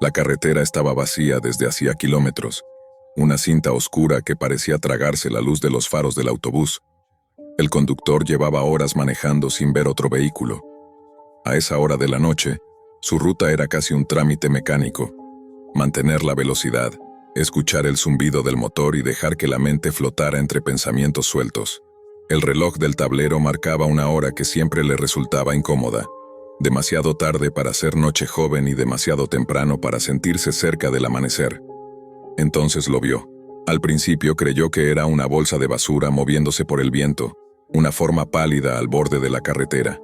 La carretera estaba vacía desde hacía kilómetros, una cinta oscura que parecía tragarse la luz de los faros del autobús. El conductor llevaba horas manejando sin ver otro vehículo. A esa hora de la noche, su ruta era casi un trámite mecánico. Mantener la velocidad, escuchar el zumbido del motor y dejar que la mente flotara entre pensamientos sueltos. El reloj del tablero marcaba una hora que siempre le resultaba incómoda. Demasiado tarde para ser noche joven y demasiado temprano para sentirse cerca del amanecer. Entonces lo vio. Al principio creyó que era una bolsa de basura moviéndose por el viento, una forma pálida al borde de la carretera.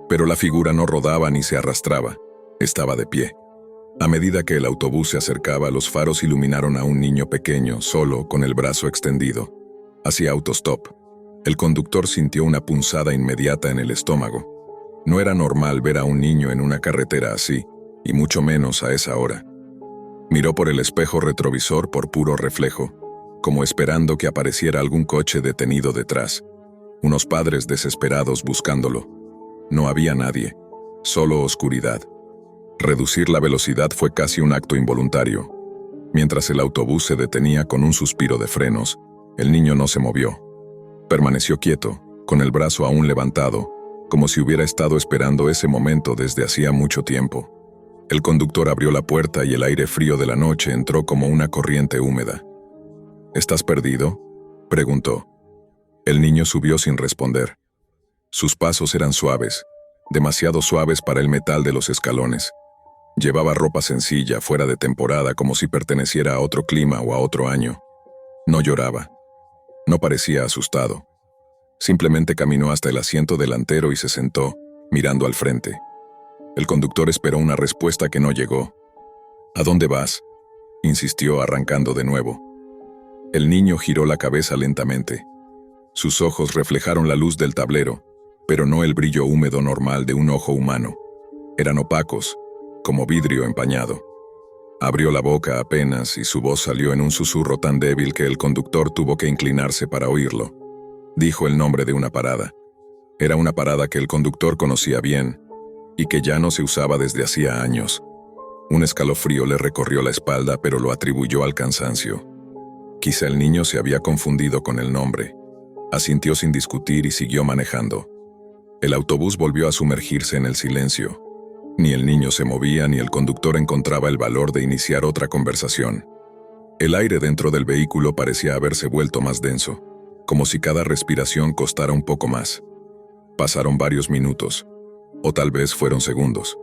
Pero la figura no rodaba ni se arrastraba, estaba de pie. A medida que el autobús se acercaba, los faros iluminaron a un niño pequeño, solo, con el brazo extendido. Hacía autostop. El conductor sintió una punzada inmediata en el estómago. No era normal ver a un niño en una carretera así, y mucho menos a esa hora. Miró por el espejo retrovisor por puro reflejo, como esperando que apareciera algún coche detenido detrás. Unos padres desesperados buscándolo. No había nadie, solo oscuridad. Reducir la velocidad fue casi un acto involuntario. Mientras el autobús se detenía con un suspiro de frenos, el niño no se movió. Permaneció quieto, con el brazo aún levantado, como si hubiera estado esperando ese momento desde hacía mucho tiempo. El conductor abrió la puerta y el aire frío de la noche entró como una corriente húmeda. ¿Estás perdido?, preguntó. El niño subió sin responder. Sus pasos eran suaves, demasiado suaves para el metal de los escalones. Llevaba ropa sencilla, fuera de temporada, como si perteneciera a otro clima o a otro año. No lloraba. No parecía asustado. Simplemente caminó hasta el asiento delantero y se sentó, mirando al frente. El conductor esperó una respuesta que no llegó. ¿A dónde vas?, insistió, arrancando de nuevo. El niño giró la cabeza lentamente. Sus ojos reflejaron la luz del tablero, pero no el brillo húmedo normal de un ojo humano. Eran opacos, como vidrio empañado. Abrió la boca apenas y su voz salió en un susurro tan débil que el conductor tuvo que inclinarse para oírlo. Dijo el nombre de una parada. Era una parada que el conductor conocía bien y que ya no se usaba desde hacía años. Un escalofrío le recorrió la espalda, pero lo atribuyó al cansancio. Quizá el niño se había confundido con el nombre. Asintió sin discutir y siguió manejando. El autobús volvió a sumergirse en el silencio. Ni el niño se movía ni el conductor encontraba el valor de iniciar otra conversación. El aire dentro del vehículo parecía haberse vuelto más denso, como si cada respiración costara un poco más. Pasaron varios minutos, o tal vez fueron segundos.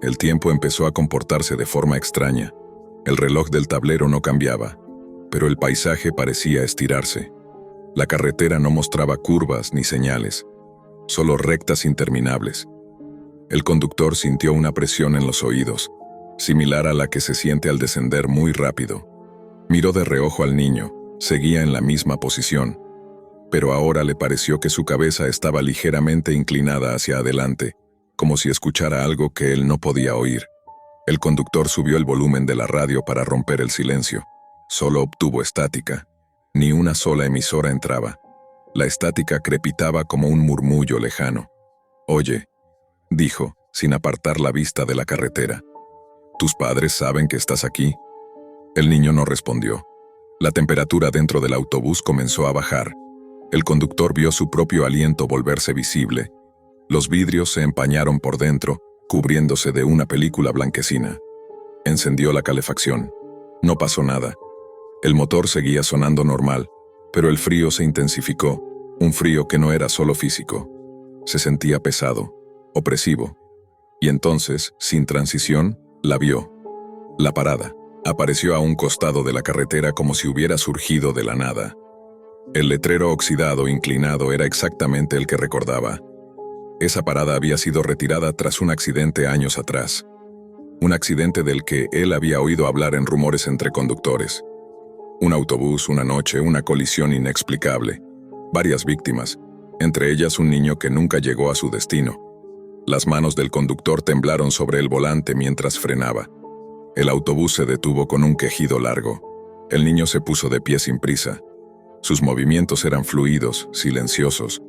El tiempo empezó a comportarse de forma extraña. El reloj del tablero no cambiaba, pero el paisaje parecía estirarse. La carretera no mostraba curvas ni señales, solo rectas interminables. El conductor sintió una presión en los oídos, similar a la que se siente al descender muy rápido. Miró de reojo al niño, seguía en la misma posición, pero ahora le pareció que su cabeza estaba ligeramente inclinada hacia adelante, como si escuchara algo que él no podía oír. El conductor subió el volumen de la radio para romper el silencio. Solo obtuvo estática. Ni una sola emisora entraba. La estática crepitaba como un murmullo lejano. «Oye», dijo, sin apartar la vista de la carretera. «¿Tus padres saben que estás aquí?». El niño no respondió. La temperatura dentro del autobús comenzó a bajar. El conductor vio su propio aliento volverse visible. Los vidrios se empañaron por dentro, cubriéndose de una película blanquecina. Encendió la calefacción. No pasó nada. El motor seguía sonando normal, pero el frío se intensificó, un frío que no era solo físico. Se sentía pesado, opresivo. Y entonces, sin transición, la vio. La parada. Apareció a un costado de la carretera como si hubiera surgido de la nada. El letrero oxidado inclinado era exactamente el que recordaba. Esa parada había sido retirada tras un accidente años atrás. Un accidente del que él había oído hablar en rumores entre conductores. Un autobús, una noche, una colisión inexplicable. Varias víctimas, entre ellas un niño que nunca llegó a su destino. Las manos del conductor temblaron sobre el volante mientras frenaba. El autobús se detuvo con un quejido largo. El niño se puso de pie sin prisa. Sus movimientos eran fluidos, silenciosos.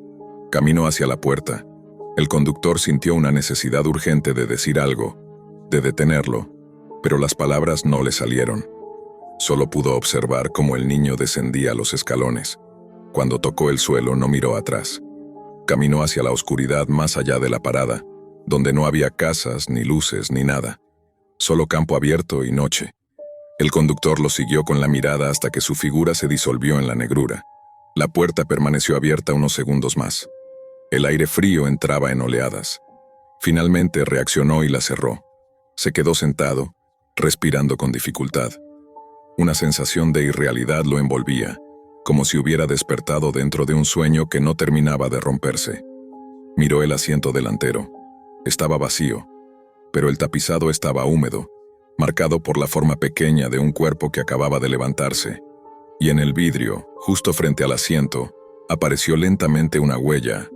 Caminó hacia la puerta. El conductor sintió una necesidad urgente de decir algo, de detenerlo. pero las palabras no le salieron. Solo pudo observar cómo el niño descendía los escalones. Cuando tocó el suelo no miró atrás. Caminó hacia la oscuridad más allá de la parada, donde no había casas, ni luces, ni nada. Solo campo abierto y noche. El conductor lo siguió con la mirada hasta que su figura se disolvió en la negrura. La puerta permaneció abierta unos segundos más. El aire frío entraba en oleadas. Finalmente reaccionó y la cerró. Se quedó sentado, respirando con dificultad. Una sensación de irrealidad lo envolvía, como si hubiera despertado dentro de un sueño que no terminaba de romperse. Miró el asiento delantero. Estaba vacío, pero el tapizado estaba húmedo, marcado por la forma pequeña de un cuerpo que acababa de levantarse. Y en el vidrio, justo frente al asiento, apareció lentamente una huella,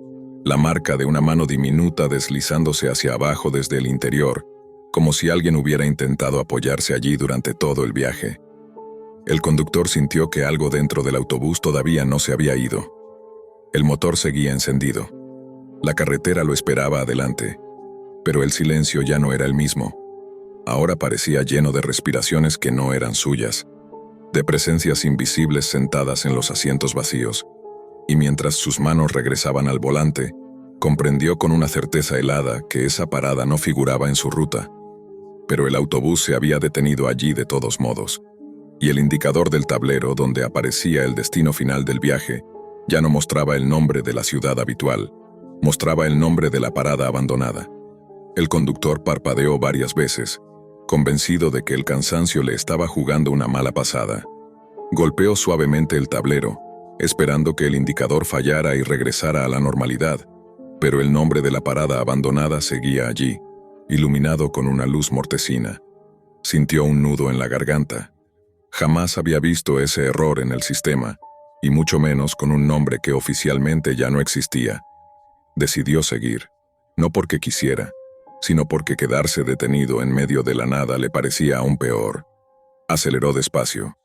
la marca de una mano diminuta deslizándose hacia abajo desde el interior, como si alguien hubiera intentado apoyarse allí durante todo el viaje. El conductor sintió que algo dentro del autobús todavía no se había ido. El motor seguía encendido. La carretera lo esperaba adelante, pero el silencio ya no era el mismo. Ahora parecía lleno de respiraciones que no eran suyas, de presencias invisibles sentadas en los asientos vacíos, y mientras sus manos regresaban al volante, comprendió con una certeza helada que esa parada no figuraba en su ruta. Pero el autobús se había detenido allí de todos modos, y el indicador del tablero donde aparecía el destino final del viaje ya no mostraba el nombre de la ciudad habitual, mostraba el nombre de la parada abandonada. El conductor parpadeó varias veces, convencido de que el cansancio le estaba jugando una mala pasada. Golpeó suavemente el tablero, esperando que el indicador fallara y regresara a la normalidad, pero el nombre de la parada abandonada seguía allí, iluminado con una luz mortecina. Sintió un nudo en la garganta. Jamás había visto ese error en el sistema, y mucho menos con un nombre que oficialmente ya no existía. Decidió seguir, no porque quisiera, sino porque quedarse detenido en medio de la nada le parecía aún peor. Aceleró despacio.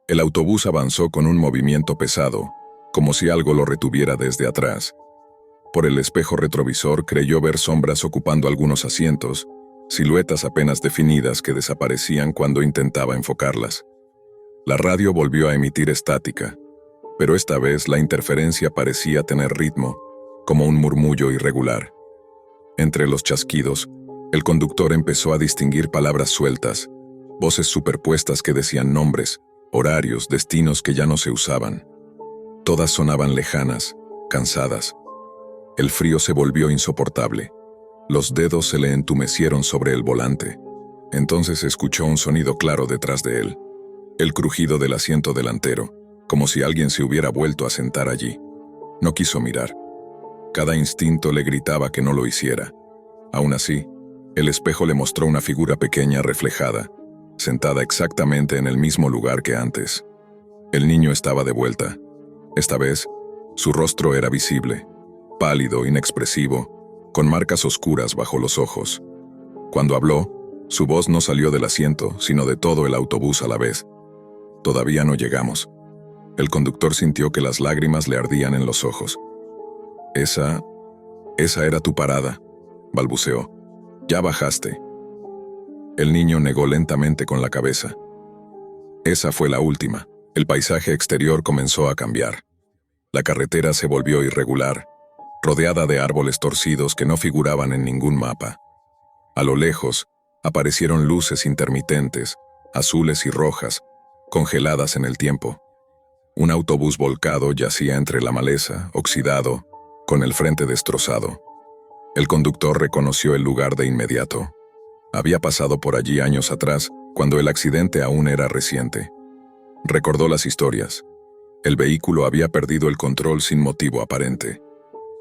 El autobús avanzó con un movimiento pesado, como si algo lo retuviera desde atrás. Por el espejo retrovisor creyó ver sombras ocupando algunos asientos, siluetas apenas definidas que desaparecían cuando intentaba enfocarlas. La radio volvió a emitir estática, pero esta vez la interferencia parecía tener ritmo, como un murmullo irregular. Entre los chasquidos, el conductor empezó a distinguir palabras sueltas, voces superpuestas que decían nombres, horarios, destinos que ya no se usaban. Todas sonaban lejanas, cansadas. El frío se volvió insoportable. Los dedos se le entumecieron sobre el volante. Entonces escuchó un sonido claro detrás de él, el crujido del asiento delantero, como si alguien se hubiera vuelto a sentar allí. No quiso mirar. Cada instinto le gritaba que no lo hiciera. Aún así, el espejo le mostró una figura pequeña reflejada, sentada exactamente en el mismo lugar que antes. El niño estaba de vuelta. Esta vez, su rostro era visible, pálido, inexpresivo, con marcas oscuras bajo los ojos. Cuando habló, su voz no salió del asiento, sino de todo el autobús a la vez. Todavía no llegamos. El conductor sintió que las lágrimas le ardían en los ojos. Esa era tu parada, balbuceó. Ya bajaste. El niño negó lentamente con la cabeza. Esa fue la última. El paisaje exterior comenzó a cambiar. La carretera se volvió irregular, rodeada de árboles torcidos que no figuraban en ningún mapa. A lo lejos, aparecieron luces intermitentes, azules y rojas, congeladas en el tiempo. Un autobús volcado yacía entre la maleza, oxidado, con el frente destrozado. El conductor reconoció el lugar de inmediato. Había pasado por allí años atrás, cuando el accidente aún era reciente. Recordó las historias. El vehículo había perdido el control sin motivo aparente.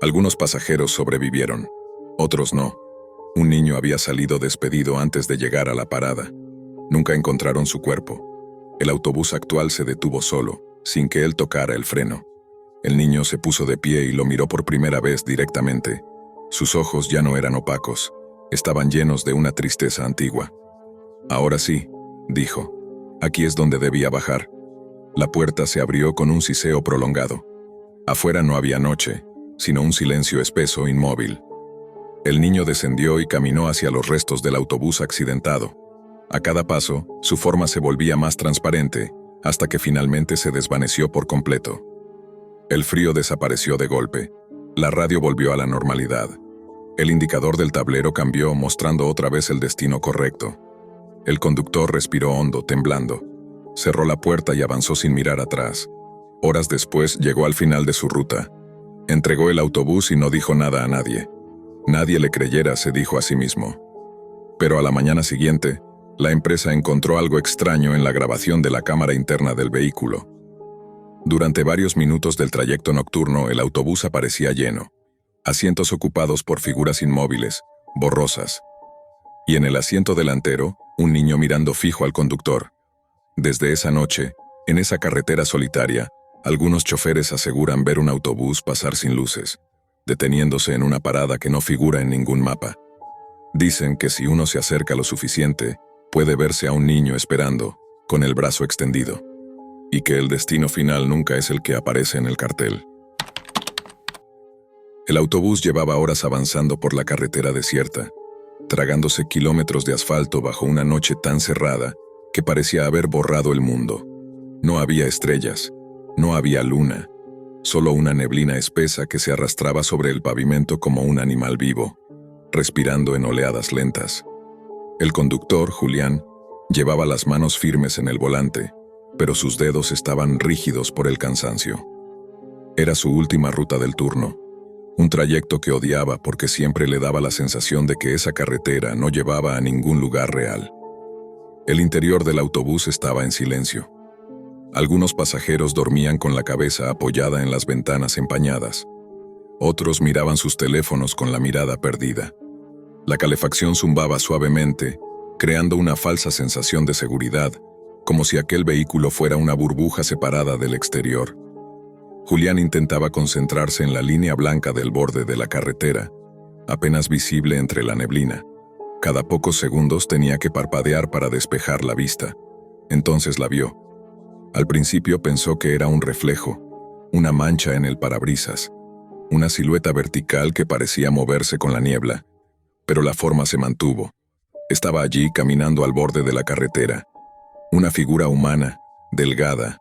Algunos pasajeros sobrevivieron, otros no. Un niño había salido despedido antes de llegar a la parada. Nunca encontraron su cuerpo. El autobús actual se detuvo solo, sin que él tocara el freno. El niño se puso de pie y lo miró por primera vez directamente. Sus ojos ya no eran opacos, estaban llenos de una tristeza antigua. Ahora sí, dijo, aquí es donde debía bajar. La puerta se abrió con un siseo prolongado. Afuera no había noche, sino un silencio espeso, inmóvil. El niño descendió y caminó hacia los restos del autobús accidentado. A cada paso, su forma se volvía más transparente, hasta que finalmente se desvaneció por completo. El frío desapareció de golpe. La radio volvió a la normalidad. El indicador del tablero cambió, mostrando otra vez el destino correcto. El conductor respiró hondo, temblando. Cerró la puerta y avanzó sin mirar atrás. Horas después llegó al final de su ruta. Entregó el autobús y no dijo nada a nadie. Nadie le creyera, se dijo a sí mismo. Pero a la mañana siguiente, la empresa encontró algo extraño en la grabación de la cámara interna del vehículo. Durante varios minutos del trayecto nocturno, el autobús aparecía lleno. Asientos ocupados por figuras inmóviles, borrosas. Y en el asiento delantero, un niño mirando fijo al conductor. Desde esa noche, en esa carretera solitaria, algunos choferes aseguran ver un autobús pasar sin luces, deteniéndose en una parada que no figura en ningún mapa. Dicen que si uno se acerca lo suficiente, puede verse a un niño esperando, con el brazo extendido, y que el destino final nunca es el que aparece en el cartel. El autobús llevaba horas avanzando por la carretera desierta, tragándose kilómetros de asfalto bajo una noche tan cerrada que parecía haber borrado el mundo. No había estrellas, no había luna, solo una neblina espesa que se arrastraba sobre el pavimento como un animal vivo, respirando en oleadas lentas. El conductor, Julián, llevaba las manos firmes en el volante, pero sus dedos estaban rígidos por el cansancio. Era su última ruta del turno, un trayecto que odiaba porque siempre le daba la sensación de que esa carretera no llevaba a ningún lugar real. El interior del autobús estaba en silencio. Algunos pasajeros dormían con la cabeza apoyada en las ventanas empañadas. Otros miraban sus teléfonos con la mirada perdida. La calefacción zumbaba suavemente, creando una falsa sensación de seguridad, como si aquel vehículo fuera una burbuja separada del exterior. Julián intentaba concentrarse en la línea blanca del borde de la carretera, apenas visible entre la neblina. Cada pocos segundos tenía que parpadear para despejar la vista. Entonces la vio. Al principio pensó que era un reflejo, una mancha en el parabrisas, una silueta vertical que parecía moverse con la niebla, pero la forma se mantuvo. Estaba allí caminando al borde de la carretera, una figura humana, delgada,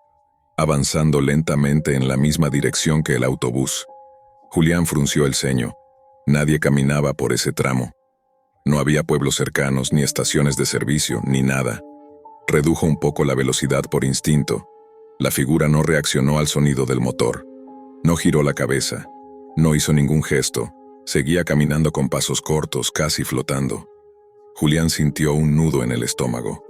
avanzando lentamente en la misma dirección que el autobús. Julián frunció el ceño. Nadie caminaba por ese tramo. No había pueblos cercanos, ni estaciones de servicio, ni nada. Redujo un poco la velocidad por instinto. La figura no reaccionó al sonido del motor. No giró la cabeza. No hizo ningún gesto. Seguía caminando con pasos cortos, casi flotando. Julián sintió un nudo en el estómago.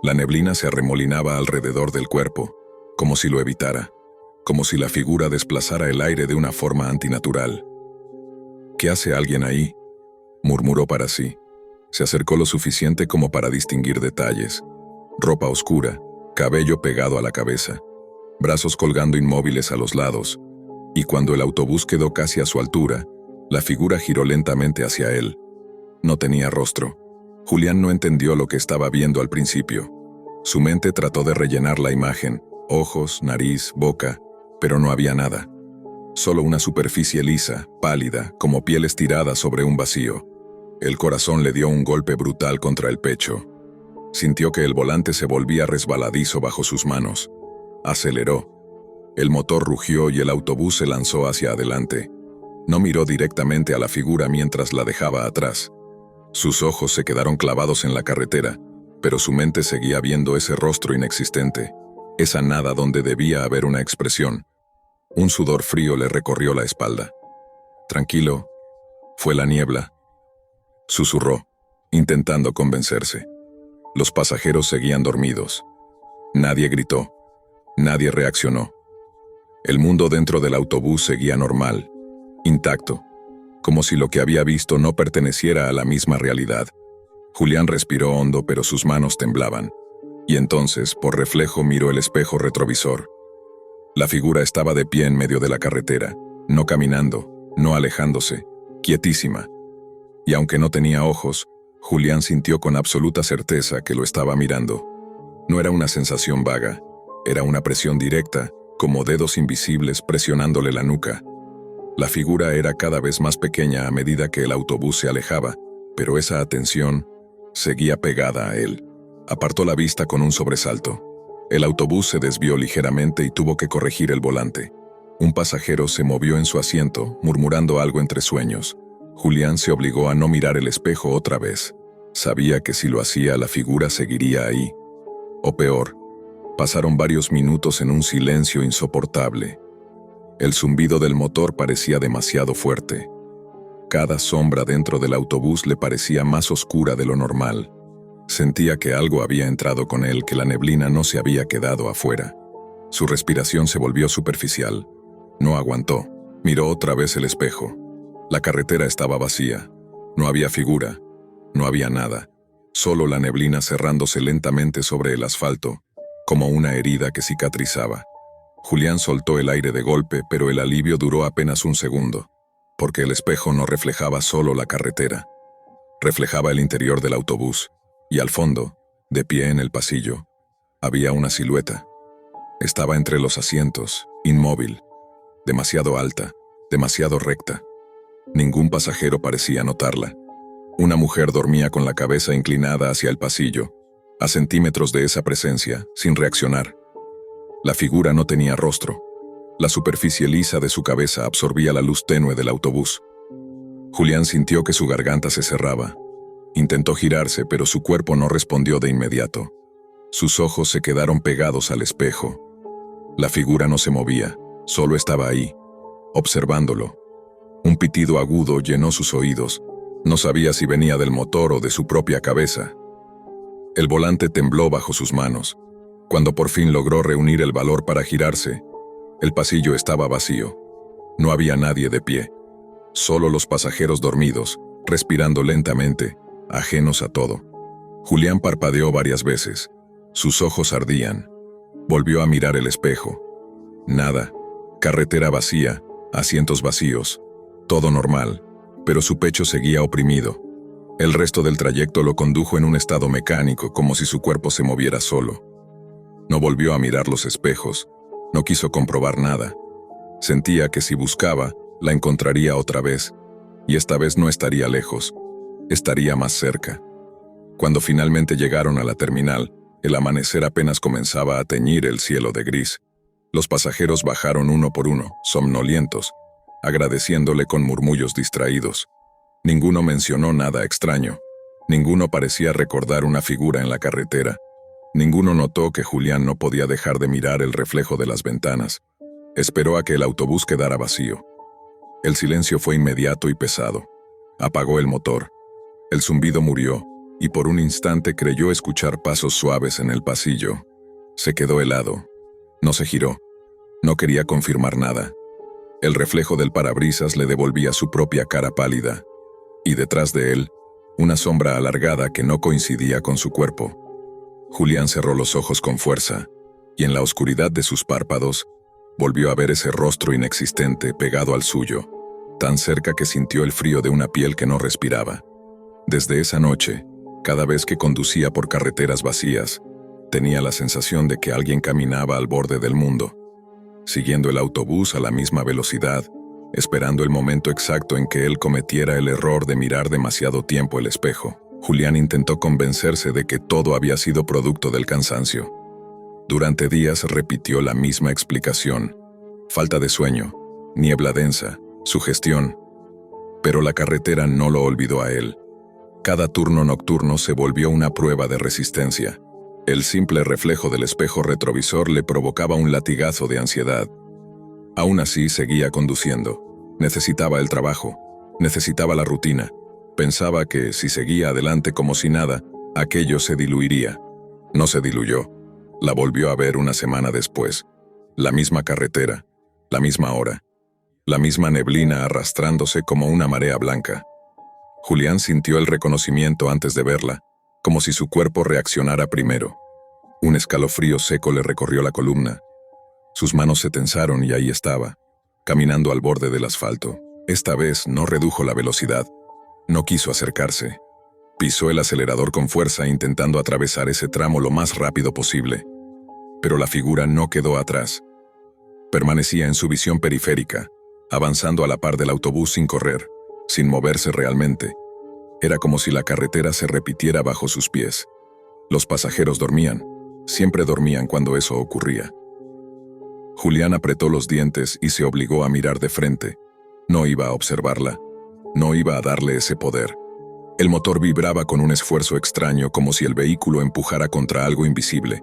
La neblina se arremolinaba alrededor del cuerpo, como si lo evitara, como si la figura desplazara el aire de una forma antinatural. ¿Qué hace alguien ahí?, murmuró para sí. Se acercó lo suficiente como para distinguir detalles. Ropa oscura, cabello pegado a la cabeza, brazos colgando inmóviles a los lados, y cuando el autobús quedó casi a su altura, la figura giró lentamente hacia él. No tenía rostro. Julián no entendió lo que estaba viendo al principio. Su mente trató de rellenar la imagen, ojos, nariz, boca, pero no había nada. Solo una superficie lisa, pálida, como piel estirada sobre un vacío. El corazón le dio un golpe brutal contra el pecho. Sintió que el volante se volvía resbaladizo bajo sus manos. Aceleró. El motor rugió y el autobús se lanzó hacia adelante. No miró directamente a la figura mientras la dejaba atrás. Sus ojos se quedaron clavados en la carretera, pero su mente seguía viendo ese rostro inexistente, esa nada donde debía haber una expresión. Un sudor frío le recorrió la espalda. Tranquilo, fue la niebla, susurró, intentando convencerse. Los pasajeros seguían dormidos. Nadie gritó. Nadie reaccionó. El mundo dentro del autobús seguía normal, intacto, como si lo que había visto no perteneciera a la misma realidad. Julián respiró hondo, pero sus manos temblaban. Y entonces, por reflejo, miró el espejo retrovisor. La figura estaba de pie en medio de la carretera, no caminando, no alejándose, quietísima. Y aunque no tenía ojos, Julián sintió con absoluta certeza que lo estaba mirando. No era una sensación vaga, era una presión directa, como dedos invisibles presionándole la nuca. La figura era cada vez más pequeña a medida que el autobús se alejaba, pero esa atención seguía pegada a él. Apartó la vista con un sobresalto. El autobús se desvió ligeramente y tuvo que corregir el volante. Un pasajero se movió en su asiento, murmurando algo entre sueños. Julián se obligó a no mirar el espejo otra vez. Sabía que si lo hacía, la figura seguiría ahí. O peor, pasaron varios minutos en un silencio insoportable. El zumbido del motor parecía demasiado fuerte. Cada sombra dentro del autobús le parecía más oscura de lo normal. Sentía que algo había entrado con él, que la neblina no se había quedado afuera. Su respiración se volvió superficial. No aguantó. Miró otra vez el espejo. La carretera estaba vacía. No había figura. No había nada. Solo la neblina cerrándose lentamente sobre el asfalto, como una herida que cicatrizaba. Julián soltó el aire de golpe, pero el alivio duró apenas un segundo, porque el espejo no reflejaba solo la carretera. Reflejaba el interior del autobús, y al fondo, de pie en el pasillo, había una silueta. Estaba entre los asientos, inmóvil, demasiado alta, demasiado recta. Ningún pasajero parecía notarla. Una mujer dormía con la cabeza inclinada hacia el pasillo, a centímetros de esa presencia, sin reaccionar. La figura no tenía rostro. La superficie lisa de su cabeza absorbía la luz tenue del autobús. Julián sintió que su garganta se cerraba. Intentó girarse, pero su cuerpo no respondió de inmediato. Sus ojos se quedaron pegados al espejo. La figura no se movía, solo estaba ahí, observándolo. Un pitido agudo llenó sus oídos. No sabía si venía del motor o de su propia cabeza. El volante tembló bajo sus manos. Cuando por fin logró reunir el valor para girarse, el pasillo estaba vacío. No había nadie de pie. Solo los pasajeros dormidos, respirando lentamente, ajenos a todo. Julián parpadeó varias veces. Sus ojos ardían. Volvió a mirar el espejo. Nada. Carretera vacía, asientos vacíos. Todo normal, pero su pecho seguía oprimido. El resto del trayecto lo condujo en un estado mecánico, como si su cuerpo se moviera solo. No volvió a mirar los espejos. No quiso comprobar nada. Sentía que si buscaba, la encontraría otra vez. Y esta vez no estaría lejos. Estaría más cerca. Cuando finalmente llegaron a la terminal, el amanecer apenas comenzaba a teñir el cielo de gris. Los pasajeros bajaron uno por uno, somnolientos, agradeciéndole con murmullos distraídos. Ninguno mencionó nada extraño. Ninguno parecía recordar una figura en la carretera. Ninguno notó que Julián no podía dejar de mirar el reflejo de las ventanas. Esperó a que el autobús quedara vacío. El silencio fue inmediato y pesado. Apagó el motor. El zumbido murió, y por un instante creyó escuchar pasos suaves en el pasillo. Se quedó helado. No se giró. No quería confirmar nada. El reflejo del parabrisas le devolvía su propia cara pálida. Y detrás de él, una sombra alargada que no coincidía con su cuerpo. Julián cerró los ojos con fuerza, y en la oscuridad de sus párpados, volvió a ver ese rostro inexistente pegado al suyo, tan cerca que sintió el frío de una piel que no respiraba. Desde esa noche, cada vez que conducía por carreteras vacías, tenía la sensación de que alguien caminaba al borde del mundo, siguiendo el autobús a la misma velocidad, esperando el momento exacto en que él cometiera el error de mirar demasiado tiempo el espejo. Julián intentó convencerse de que todo había sido producto del cansancio. Durante días repitió la misma explicación: falta de sueño, niebla densa, sugestión. Pero la carretera no lo olvidó a él. Cada turno nocturno se volvió una prueba de resistencia. El simple reflejo del espejo retrovisor le provocaba un latigazo de ansiedad. Aún así seguía conduciendo. Necesitaba el trabajo, necesitaba la rutina. Pensaba que si seguía adelante como si nada, aquello se diluiría. No se diluyó. La volvió a ver una semana después. La misma carretera, la misma hora, la misma neblina arrastrándose como una marea blanca. Julián sintió el reconocimiento antes de verla, como si su cuerpo reaccionara primero. Un escalofrío seco le recorrió la columna. Sus manos se tensaron y ahí estaba, caminando al borde del asfalto. Esta vez no redujo la velocidad. No quiso acercarse. Pisó el acelerador con fuerza intentando atravesar ese tramo lo más rápido posible. Pero la figura no quedó atrás. Permanecía en su visión periférica, avanzando a la par del autobús sin correr, sin moverse realmente. Era como si la carretera se repitiera bajo sus pies. Los pasajeros dormían. Siempre dormían cuando eso ocurría. Julián apretó los dientes y se obligó a mirar de frente. No iba a observarla. No iba a darle ese poder. El motor vibraba con un esfuerzo extraño, como si el vehículo empujara contra algo invisible.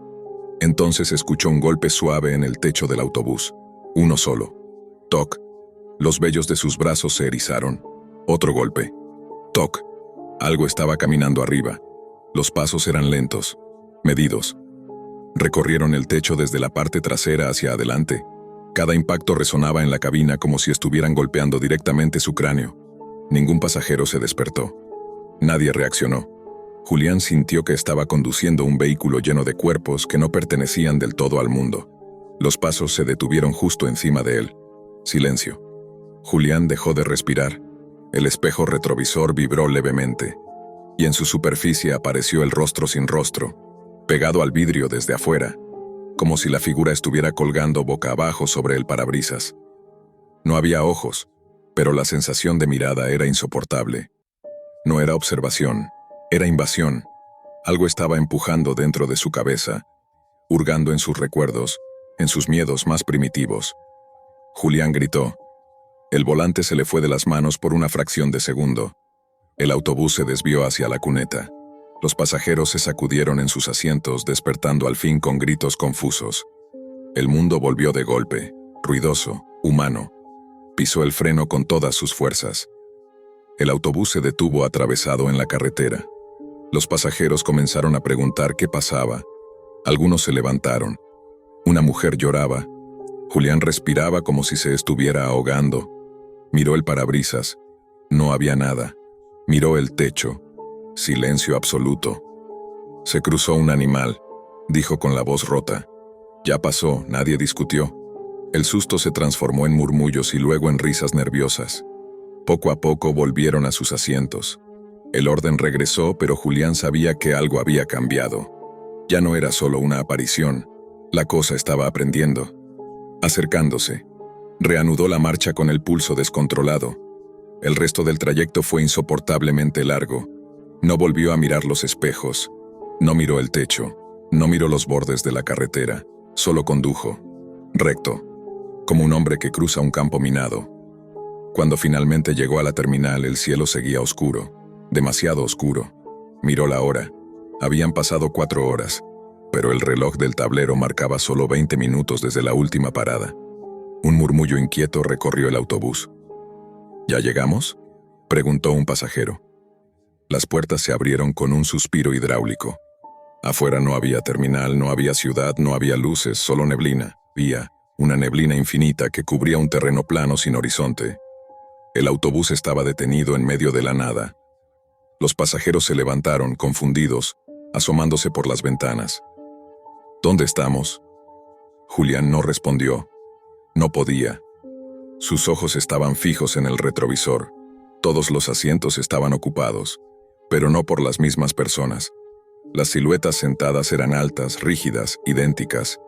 Entonces escuchó un golpe suave en el techo del autobús. Uno solo. Toc. Los vellos de sus brazos se erizaron. Otro golpe. Toc. Algo estaba caminando arriba. Los pasos eran lentos, medidos. Recorrieron el techo desde la parte trasera hacia adelante. Cada impacto resonaba en la cabina como si estuvieran golpeando directamente su cráneo. Ningún pasajero se despertó. Nadie reaccionó. Julián sintió que estaba conduciendo un vehículo lleno de cuerpos que no pertenecían del todo al mundo. Los pasos se detuvieron justo encima de él. Silencio. Julián dejó de respirar. El espejo retrovisor vibró levemente, y en su superficie apareció el rostro sin rostro, pegado al vidrio desde afuera, como si la figura estuviera colgando boca abajo sobre el parabrisas. No había ojos, pero la sensación de mirada era insoportable. No era observación, era invasión. Algo estaba empujando dentro de su cabeza, hurgando en sus recuerdos, en sus miedos más primitivos. Julián gritó. El volante se le fue de las manos por una fracción de segundo. El autobús se desvió hacia la cuneta. Los pasajeros se sacudieron en sus asientos, despertando al fin con gritos confusos. El mundo volvió de golpe, ruidoso, humano. Pisó el freno con todas sus fuerzas. El autobús se detuvo atravesado en la carretera. Los pasajeros comenzaron a preguntar qué pasaba. Algunos se levantaron. Una mujer lloraba. Julián respiraba como si se estuviera ahogando. Miró el parabrisas. No había nada. Miró el techo. Silencio absoluto. Se cruzó un animal, dijo con la voz rota. Ya pasó, nadie discutió. El susto se transformó en murmullos y luego en risas nerviosas. Poco a poco volvieron a sus asientos. El orden regresó, pero Julián sabía que algo había cambiado. Ya no era solo una aparición. La cosa estaba aprendiendo. Acercándose. Reanudó la marcha con el pulso descontrolado. El resto del trayecto fue insoportablemente largo. No volvió a mirar los espejos. No miró el techo. No miró los bordes de la carretera. Solo condujo. Recto. Como un hombre que cruza un campo minado. Cuando finalmente llegó a la terminal, el cielo seguía oscuro. Demasiado oscuro. Miró la hora. Habían pasado 4 horas. Pero el reloj del tablero marcaba solo 20 minutos desde la última parada. Un murmullo inquieto recorrió el autobús. ¿Ya llegamos?, preguntó un pasajero. Las puertas se abrieron con un suspiro hidráulico. Afuera no había terminal, no había ciudad, no había luces, solo neblina. Había una neblina infinita que cubría un terreno plano sin horizonte. El autobús estaba detenido en medio de la nada. Los pasajeros se levantaron, confundidos, asomándose por las ventanas. ¿Dónde estamos? Julián no respondió. No podía. Sus ojos estaban fijos en el retrovisor. Todos los asientos estaban ocupados, pero no por las mismas personas. Las siluetas sentadas eran altas, rígidas, idénticas,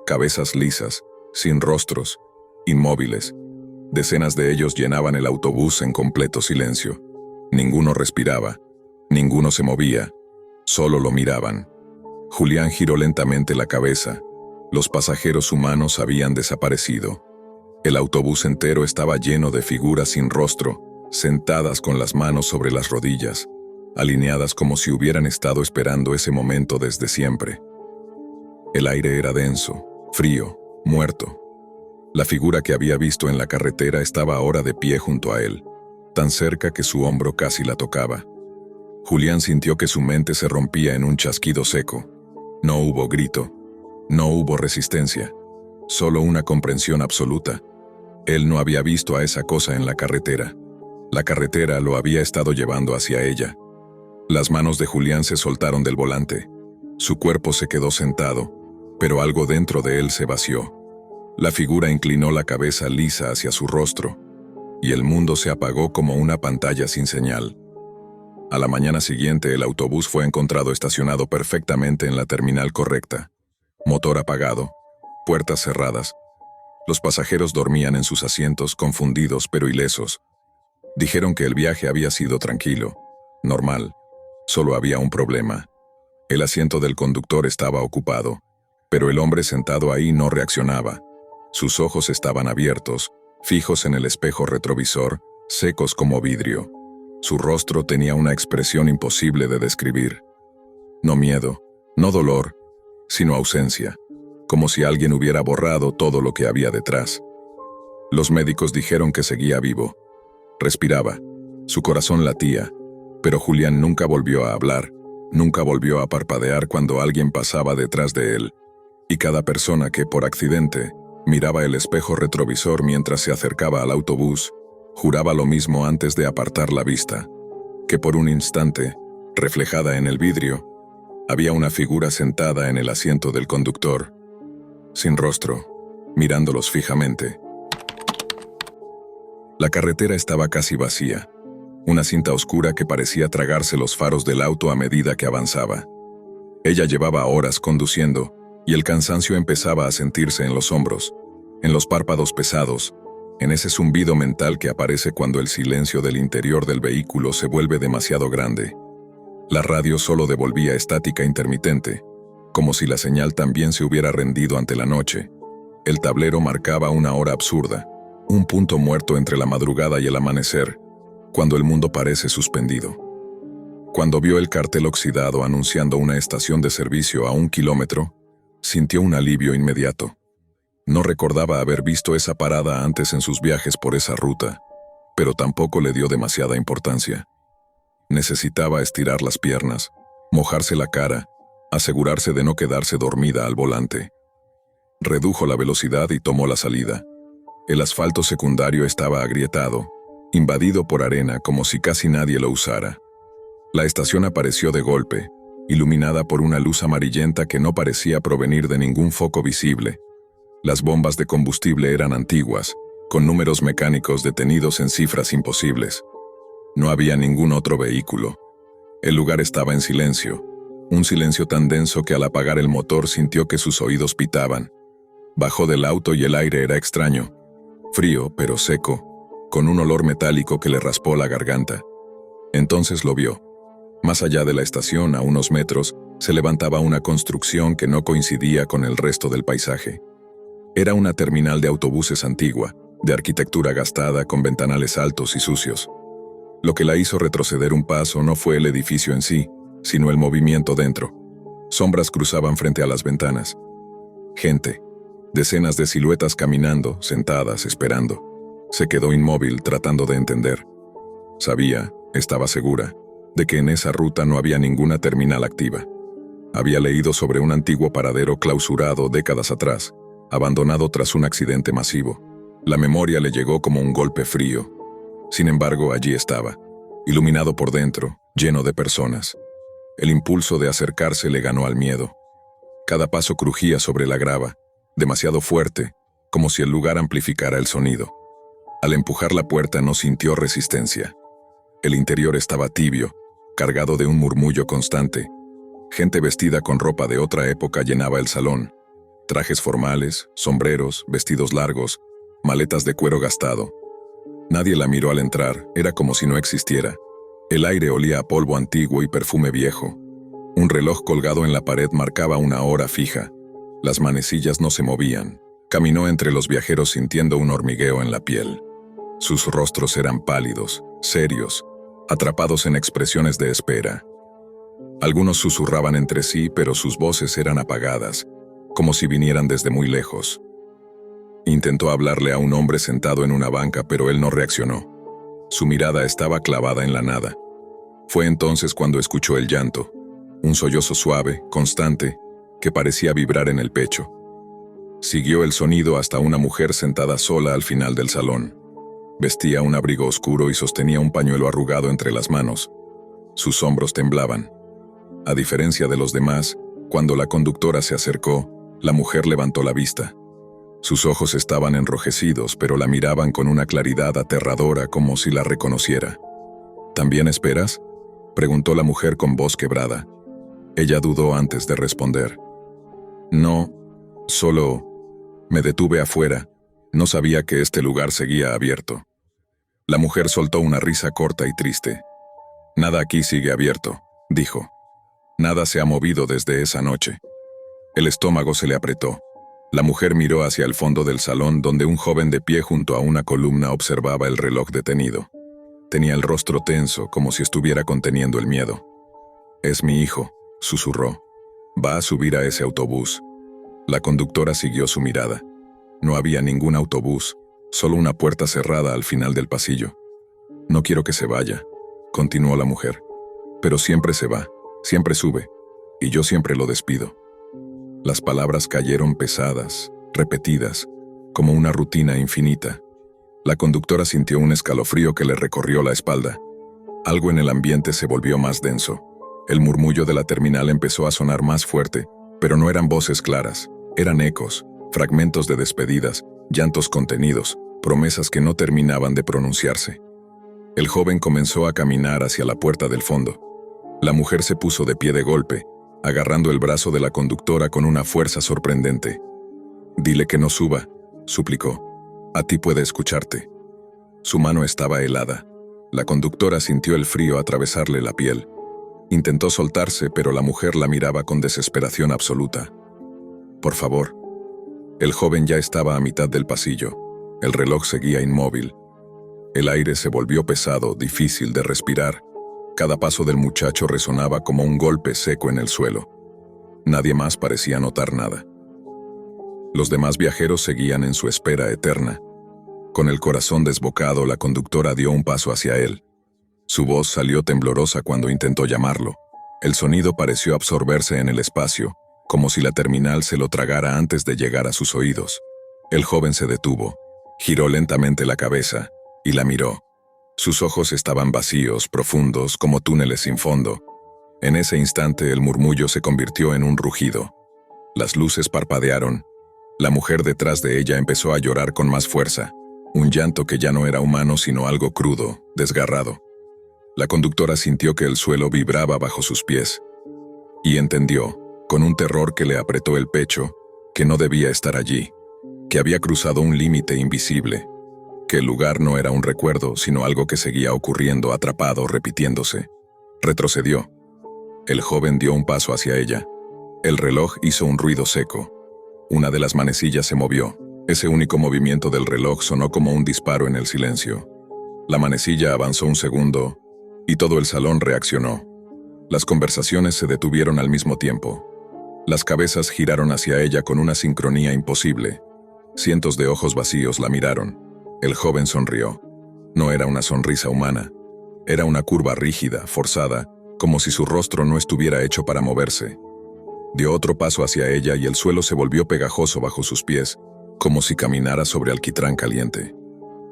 cabezas lisas, sin rostros, inmóviles. Decenas de ellos llenaban el autobús en completo silencio. Ninguno respiraba, ninguno se movía, solo lo miraban. Julián giró lentamente la cabeza. Los pasajeros humanos habían desaparecido. El autobús entero estaba lleno de figuras sin rostro, sentadas con las manos sobre las rodillas, alineadas como si hubieran estado esperando ese momento desde siempre. El aire era denso, frío, muerto. La figura que había visto en la carretera estaba ahora de pie junto a él, tan cerca que su hombro casi la tocaba. Julián sintió que su mente se rompía en un chasquido seco. No hubo grito, no hubo resistencia, solo una comprensión absoluta. Él no había visto a esa cosa en la carretera. La carretera lo había estado llevando hacia ella. Las manos de Julián se soltaron del volante. Su cuerpo se quedó sentado, pero algo dentro de él se vació. La figura inclinó la cabeza lisa hacia su rostro, y el mundo se apagó como una pantalla sin señal. A la mañana siguiente, el autobús fue encontrado estacionado perfectamente en la terminal correcta. Motor apagado, puertas cerradas. Los pasajeros dormían en sus asientos, confundidos pero ilesos. Dijeron que el viaje había sido tranquilo, normal. Solo había un problema. El asiento del conductor estaba ocupado, pero el hombre sentado ahí no reaccionaba. Sus ojos estaban abiertos, fijos en el espejo retrovisor, secos como vidrio. Su rostro tenía una expresión imposible de describir. No miedo, no dolor, sino ausencia, como si alguien hubiera borrado todo lo que había detrás. Los médicos dijeron que seguía vivo. Respiraba, su corazón latía, pero Julián nunca volvió a hablar, nunca volvió a parpadear cuando alguien pasaba detrás de él, y cada persona que, por accidente, miraba el espejo retrovisor mientras se acercaba al autobús, juraba lo mismo antes de apartar la vista, que por un instante, reflejada en el vidrio, había una figura sentada en el asiento del conductor, sin rostro, mirándolos fijamente. La carretera estaba casi vacía, una cinta oscura que parecía tragarse los faros del auto a medida que avanzaba. Ella llevaba horas conduciendo, y el cansancio empezaba a sentirse en los hombros, en los párpados pesados, en ese zumbido mental que aparece cuando el silencio del interior del vehículo se vuelve demasiado grande. La radio solo devolvía estática intermitente, como si la señal también se hubiera rendido ante la noche. El tablero marcaba una hora absurda, un punto muerto entre la madrugada y el amanecer, cuando el mundo parece suspendido. Cuando vio el cartel oxidado anunciando una estación de servicio a 1 kilómetro, sintió un alivio inmediato. No recordaba haber visto esa parada antes en sus viajes por esa ruta, pero tampoco le dio demasiada importancia. Necesitaba estirar las piernas, mojarse la cara, asegurarse de no quedarse dormida al volante. Redujo la velocidad y tomó la salida. El asfalto secundario estaba agrietado, invadido por arena como si casi nadie lo usara. La estación apareció de golpe, iluminada por una luz amarillenta que no parecía provenir de ningún foco visible. Las bombas de combustible eran antiguas, con números mecánicos detenidos en cifras imposibles. No había ningún otro vehículo. El lugar estaba en silencio, un silencio tan denso que al apagar el motor sintió que sus oídos pitaban. Bajó del auto y el aire era extraño, frío pero seco, con un olor metálico que le raspó la garganta. Entonces lo vio. Más allá de la estación, a unos metros, se levantaba una construcción que no coincidía con el resto del paisaje. Era una terminal de autobuses antigua, de arquitectura gastada con ventanales altos y sucios. Lo que la hizo retroceder un paso no fue el edificio en sí, sino el movimiento dentro. Sombras cruzaban frente a las ventanas. Gente. Decenas de siluetas caminando, sentadas, esperando. Se quedó inmóvil tratando de entender. Sabía, estaba segura, de que en esa ruta no había ninguna terminal activa. Había leído sobre un antiguo paradero clausurado décadas atrás, abandonado tras un accidente masivo. La memoria le llegó como un golpe frío. Sin embargo, allí estaba, iluminado por dentro, lleno de personas. El impulso de acercarse le ganó al miedo. Cada paso crujía sobre la grava, demasiado fuerte, como si el lugar amplificara el sonido. Al empujar la puerta no sintió resistencia. El interior estaba tibio, cargado de un murmullo constante. Gente vestida con ropa de otra época llenaba el salón. Trajes formales, sombreros, vestidos largos, maletas de cuero gastado. Nadie la miró al entrar, era como si no existiera. El aire olía a polvo antiguo y perfume viejo. Un reloj colgado en la pared marcaba una hora fija. Las manecillas no se movían. Caminó entre los viajeros sintiendo un hormigueo en la piel. Sus rostros eran pálidos, serios, atrapados en expresiones de espera. Algunos susurraban entre sí, pero sus voces eran apagadas, como si vinieran desde muy lejos. Intentó hablarle a un hombre sentado en una banca, pero él no reaccionó. Su mirada estaba clavada en la nada. Fue entonces cuando escuchó el llanto, un sollozo suave, constante, que parecía vibrar en el pecho. Siguió el sonido hasta una mujer sentada sola al final del salón. Vestía un abrigo oscuro y sostenía un pañuelo arrugado entre las manos. Sus hombros temblaban. A diferencia de los demás, cuando la conductora se acercó, la mujer levantó la vista. Sus ojos estaban enrojecidos, pero la miraban con una claridad aterradora como si la reconociera. ¿También esperas?, preguntó la mujer con voz quebrada. Ella dudó antes de responder. No, solo... Me detuve afuera. No sabía que este lugar seguía abierto. La mujer soltó una risa corta y triste. Nada aquí sigue abierto, dijo. Nada se ha movido desde esa noche. El estómago se le apretó. La mujer miró hacia el fondo del salón donde un joven de pie junto a una columna observaba el reloj detenido. Tenía el rostro tenso, como si estuviera conteniendo el miedo. «Es mi hijo», susurró. «Va a subir a ese autobús». La conductora siguió su mirada. No había ningún autobús, solo una puerta cerrada al final del pasillo. «No quiero que se vaya», continuó la mujer. «Pero siempre se va, siempre sube, y yo siempre lo despido». Las palabras cayeron pesadas, repetidas, como una rutina infinita. La conductora sintió un escalofrío que le recorrió la espalda. Algo en el ambiente se volvió más denso. El murmullo de la terminal empezó a sonar más fuerte, pero no eran voces claras, eran ecos, fragmentos de despedidas, llantos contenidos, promesas que no terminaban de pronunciarse. El joven comenzó a caminar hacia la puerta del fondo. La mujer se puso de pie de golpe, agarrando el brazo de la conductora con una fuerza sorprendente. «Dile que no suba», suplicó. «A ti puede escucharte». Su mano estaba helada. La conductora sintió el frío atravesarle la piel. Intentó soltarse, pero la mujer la miraba con desesperación absoluta. «Por favor». El joven ya estaba a mitad del pasillo. El reloj seguía inmóvil. El aire se volvió pesado, difícil de respirar. Cada paso del muchacho resonaba como un golpe seco en el suelo. Nadie más parecía notar nada. Los demás viajeros seguían en su espera eterna. Con el corazón desbocado, la conductora dio un paso hacia él. Su voz salió temblorosa cuando intentó llamarlo. El sonido pareció absorberse en el espacio, como si la terminal se lo tragara antes de llegar a sus oídos. El joven se detuvo, giró lentamente la cabeza y la miró. Sus ojos estaban vacíos, profundos, como túneles sin fondo. En ese instante el murmullo se convirtió en un rugido. Las luces parpadearon. La mujer detrás de ella empezó a llorar con más fuerza, un llanto que ya no era humano sino algo crudo, desgarrado. La conductora sintió que el suelo vibraba bajo sus pies. Y entendió, con un terror que le apretó el pecho, que no debía estar allí, que había cruzado un límite invisible, que el lugar no era un recuerdo, sino algo que seguía ocurriendo, atrapado, repitiéndose. Retrocedió. El joven dio un paso hacia ella. El reloj hizo un ruido seco. Una de las manecillas se movió. Ese único movimiento del reloj sonó como un disparo en el silencio. La manecilla avanzó un segundo, y todo el salón reaccionó. Las conversaciones se detuvieron al mismo tiempo. Las cabezas giraron hacia ella con una sincronía imposible. Cientos de ojos vacíos la miraron. El joven sonrió. No era una sonrisa humana. Era una curva rígida, forzada, como si su rostro no estuviera hecho para moverse. Dio otro paso hacia ella y el suelo se volvió pegajoso bajo sus pies, como si caminara sobre alquitrán caliente.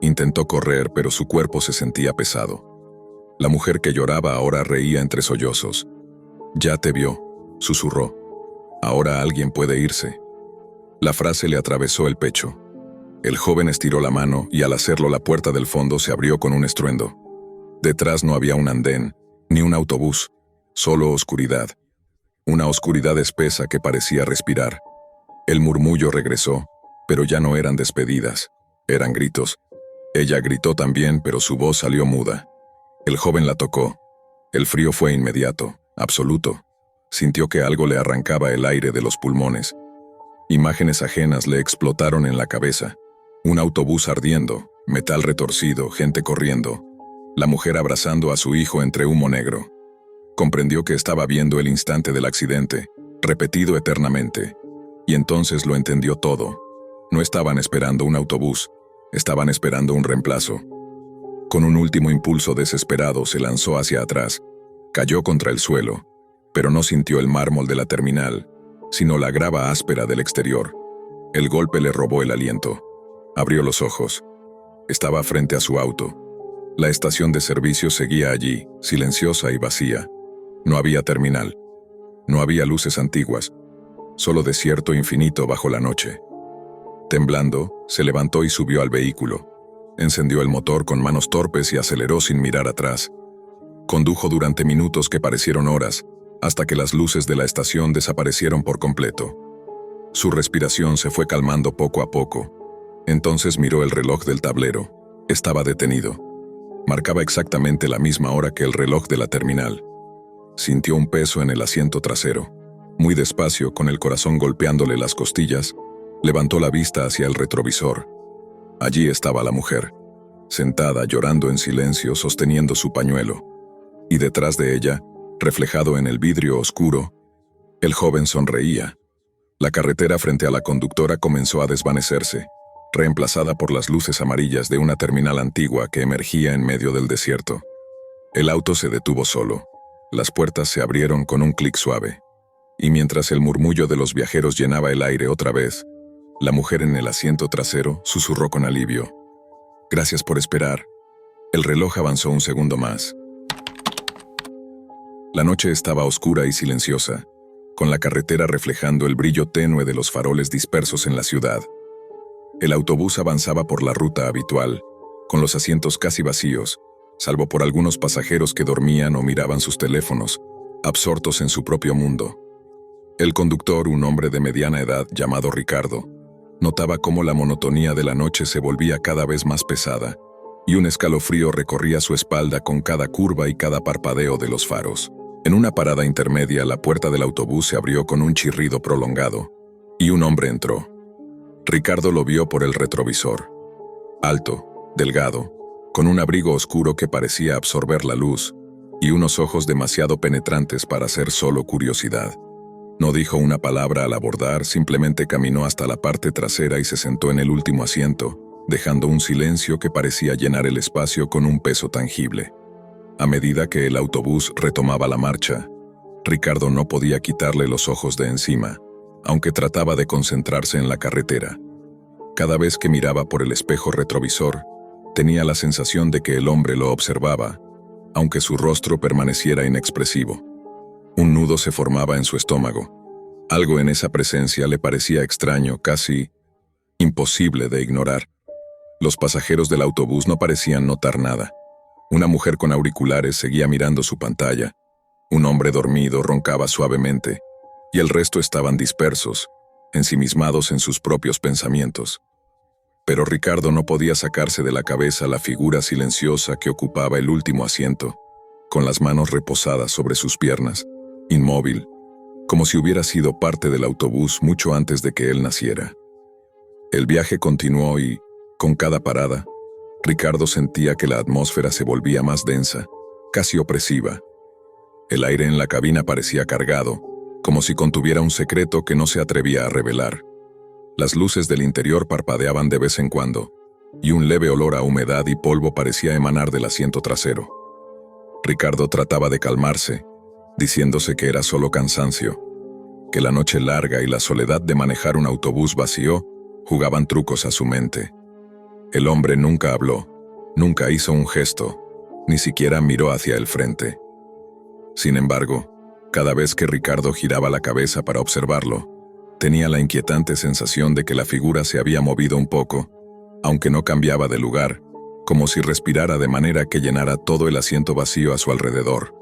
Intentó correr, pero su cuerpo se sentía pesado. La mujer que lloraba ahora reía entre sollozos. «Ya te vio», susurró. «Ahora alguien puede irse». La frase le atravesó el pecho. El joven estiró la mano y al hacerlo la puerta del fondo se abrió con un estruendo. Detrás no había un andén, ni un autobús, solo oscuridad. Una oscuridad espesa que parecía respirar. El murmullo regresó, pero ya no eran despedidas, eran gritos. Ella gritó también, pero su voz salió muda. El joven la tocó. El frío fue inmediato, absoluto. Sintió que algo le arrancaba el aire de los pulmones. Imágenes ajenas le explotaron en la cabeza. Un autobús ardiendo, metal retorcido, gente corriendo. La mujer abrazando a su hijo entre humo negro. Comprendió que estaba viendo el instante del accidente, repetido eternamente. Y entonces lo entendió todo. No estaban esperando un autobús, estaban esperando un reemplazo. Con un último impulso desesperado se lanzó hacia atrás. Cayó contra el suelo, pero no sintió el mármol de la terminal, sino la grava áspera del exterior. El golpe le robó el aliento. Abrió los ojos. Estaba frente a su auto. La estación de servicio seguía allí, silenciosa y vacía. No había terminal. No había luces antiguas. Solo desierto infinito bajo la noche. Temblando, se levantó y subió al vehículo. Encendió el motor con manos torpes y aceleró sin mirar atrás. Condujo durante minutos que parecieron horas, hasta que las luces de la estación desaparecieron por completo. Su respiración se fue calmando poco a poco. Entonces miró el reloj del tablero. Estaba detenido. Marcaba exactamente la misma hora que el reloj de la terminal. Sintió un peso en el asiento trasero. Muy despacio, con el corazón golpeándole las costillas, levantó la vista hacia el retrovisor. Allí estaba la mujer, sentada llorando en silencio, sosteniendo su pañuelo. Y detrás de ella, reflejado en el vidrio oscuro, el joven sonreía. La carretera frente a la conductora comenzó a desvanecerse, reemplazada por las luces amarillas de una terminal antigua que emergía en medio del desierto. El auto se detuvo solo. Las puertas se abrieron con un clic suave. Y mientras el murmullo de los viajeros llenaba el aire otra vez, la mujer en el asiento trasero susurró con alivio: «Gracias por esperar». El reloj avanzó un segundo más. La noche estaba oscura y silenciosa, con la carretera reflejando el brillo tenue de los faroles dispersos en la ciudad. El autobús avanzaba por la ruta habitual, con los asientos casi vacíos, salvo por algunos pasajeros que dormían o miraban sus teléfonos, absortos en su propio mundo. El conductor, un hombre de mediana edad llamado Ricardo, notaba cómo la monotonía de la noche se volvía cada vez más pesada, y un escalofrío recorría su espalda con cada curva y cada parpadeo de los faros. En una parada intermedia, la puerta del autobús se abrió con un chirrido prolongado, y un hombre entró. Ricardo lo vio por el retrovisor. Alto, delgado, con un abrigo oscuro que parecía absorber la luz, y unos ojos demasiado penetrantes para ser solo curiosidad. No dijo una palabra al abordar, simplemente caminó hasta la parte trasera y se sentó en el último asiento, dejando un silencio que parecía llenar el espacio con un peso tangible. A medida que el autobús retomaba la marcha, Ricardo no podía quitarle los ojos de encima, aunque trataba de concentrarse en la carretera. Cada vez que miraba por el espejo retrovisor, tenía la sensación de que el hombre lo observaba, aunque su rostro permaneciera inexpresivo. Un nudo se formaba en su estómago. Algo en esa presencia le parecía extraño, casi imposible de ignorar. Los pasajeros del autobús no parecían notar nada. Una mujer con auriculares seguía mirando su pantalla. Un hombre dormido roncaba suavemente, y el resto estaban dispersos, ensimismados en sus propios pensamientos. Pero Ricardo no podía sacarse de la cabeza la figura silenciosa que ocupaba el último asiento, con las manos reposadas sobre sus piernas, inmóvil, como si hubiera sido parte del autobús mucho antes de que él naciera. El viaje continuó y, con cada parada, Ricardo sentía que la atmósfera se volvía más densa, casi opresiva. El aire en la cabina parecía cargado, como si contuviera un secreto que no se atrevía a revelar. Las luces del interior parpadeaban de vez en cuando, y un leve olor a humedad y polvo parecía emanar del asiento trasero. Ricardo trataba de calmarse, diciéndose que era solo cansancio, que la noche larga y la soledad de manejar un autobús vacío jugaban trucos a su mente. El hombre nunca habló, nunca hizo un gesto, ni siquiera miró hacia el frente. Sin embargo, cada vez que Ricardo giraba la cabeza para observarlo, tenía la inquietante sensación de que la figura se había movido un poco, aunque no cambiaba de lugar, como si respirara de manera que llenara todo el asiento vacío a su alrededor.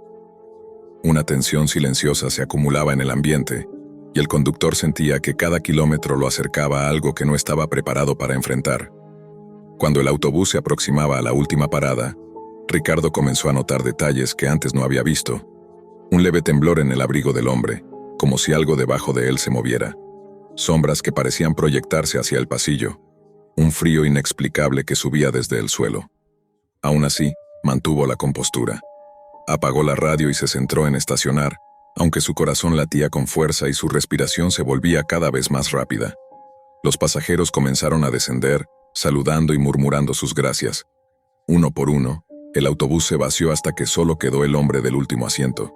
Una tensión silenciosa se acumulaba en el ambiente, y el conductor sentía que cada kilómetro lo acercaba a algo que no estaba preparado para enfrentar. Cuando el autobús se aproximaba a la última parada, Ricardo comenzó a notar detalles que antes no había visto. Un leve temblor en el abrigo del hombre, como si algo debajo de él se moviera. Sombras que parecían proyectarse hacia el pasillo. Un frío inexplicable que subía desde el suelo. Aún así, mantuvo la compostura. Apagó la radio y se centró en estacionar, aunque su corazón latía con fuerza y su respiración se volvía cada vez más rápida. Los pasajeros comenzaron a descender, saludando y murmurando sus gracias. Uno por uno, el autobús se vació hasta que solo quedó el hombre del último asiento.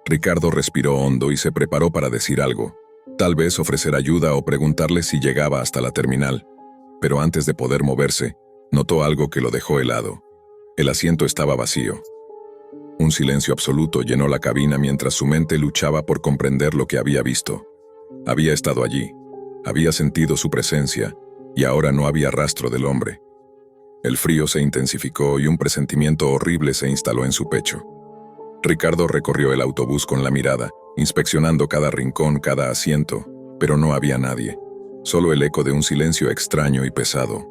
Ricardo respiró hondo y se preparó para decir algo, tal vez ofrecer ayuda o preguntarle si llegaba hasta la terminal. Pero antes de poder moverse, notó algo que lo dejó helado. El asiento estaba vacío. Un silencio absoluto llenó la cabina mientras su mente luchaba por comprender lo que había visto. Había estado allí, había sentido su presencia, y ahora no había rastro del hombre. El frío se intensificó y un presentimiento horrible se instaló en su pecho. Ricardo recorrió el autobús con la mirada, inspeccionando cada rincón, cada asiento, pero no había nadie, solo el eco de un silencio extraño y pesado.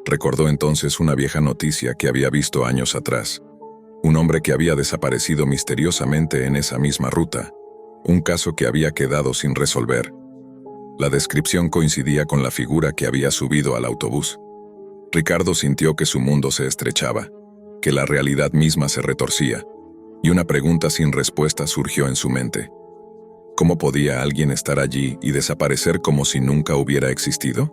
Recordó entonces una vieja noticia que había visto años atrás. Un hombre que había desaparecido misteriosamente en esa misma ruta, un caso que había quedado sin resolver. La descripción coincidía con la figura que había subido al autobús. Ricardo sintió que su mundo se estrechaba, que la realidad misma se retorcía, y una pregunta sin respuesta surgió en su mente. ¿Cómo podía alguien estar allí y desaparecer como si nunca hubiera existido?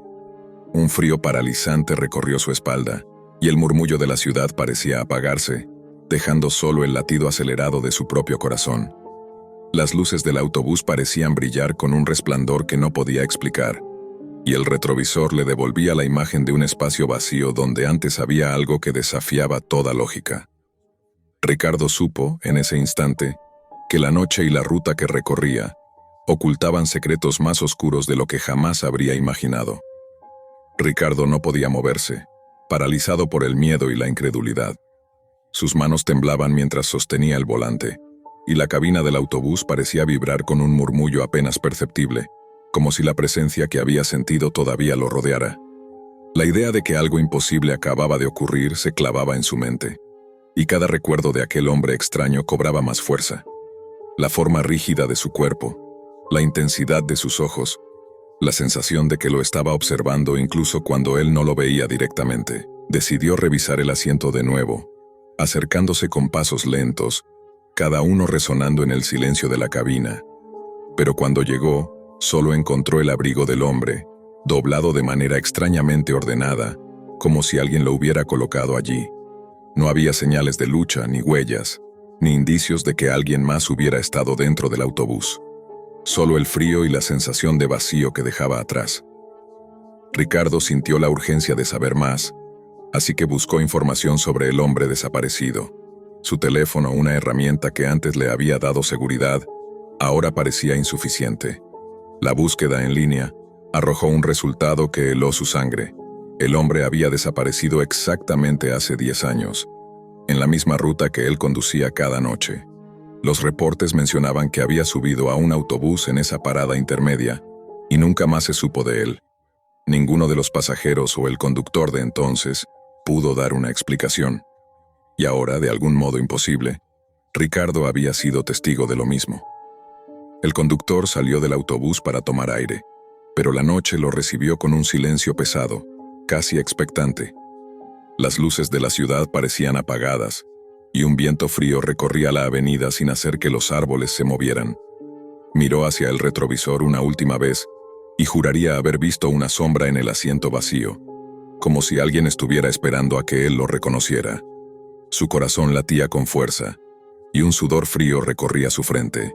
Un frío paralizante recorrió su espalda, y el murmullo de la ciudad parecía apagarse, dejando solo el latido acelerado de su propio corazón. Las luces del autobús parecían brillar con un resplandor que no podía explicar, y el retrovisor le devolvía la imagen de un espacio vacío donde antes había algo que desafiaba toda lógica. Ricardo supo, en ese instante, que la noche y la ruta que recorría ocultaban secretos más oscuros de lo que jamás habría imaginado. Ricardo no podía moverse, paralizado por el miedo y la incredulidad. Sus manos temblaban mientras sostenía el volante, y la cabina del autobús parecía vibrar con un murmullo apenas perceptible, como si la presencia que había sentido todavía lo rodeara. La idea de que algo imposible acababa de ocurrir se clavaba en su mente, y cada recuerdo de aquel hombre extraño cobraba más fuerza. La forma rígida de su cuerpo, la intensidad de sus ojos, la sensación de que lo estaba observando incluso cuando él no lo veía directamente. Decidió revisar el asiento de nuevo, acercándose con pasos lentos, cada uno resonando en el silencio de la cabina. Pero cuando llegó, solo encontró el abrigo del hombre, doblado de manera extrañamente ordenada, como si alguien lo hubiera colocado allí. No había señales de lucha, ni huellas, ni indicios de que alguien más hubiera estado dentro del autobús. Solo el frío y la sensación de vacío que dejaba atrás. Ricardo sintió la urgencia de saber más, así que buscó información sobre el hombre desaparecido. Su teléfono, una herramienta que antes le había dado seguridad, ahora parecía insuficiente. La búsqueda en línea arrojó un resultado que heló su sangre. El hombre había desaparecido exactamente hace 10 años, en la misma ruta que él conducía cada noche. Los reportes mencionaban que había subido a un autobús en esa parada intermedia, y nunca más se supo de él. Ninguno de los pasajeros o el conductor de entonces pudo dar una explicación. Y ahora, de algún modo imposible, Ricardo había sido testigo de lo mismo. El conductor salió del autobús para tomar aire, pero la noche lo recibió con un silencio pesado, casi expectante. Las luces de la ciudad parecían apagadas, y un viento frío recorría la avenida sin hacer que los árboles se movieran. Miró hacia el retrovisor una última vez, y juraría haber visto una sombra en el asiento vacío, como si alguien estuviera esperando a que él lo reconociera. Su corazón latía con fuerza, y un sudor frío recorría su frente.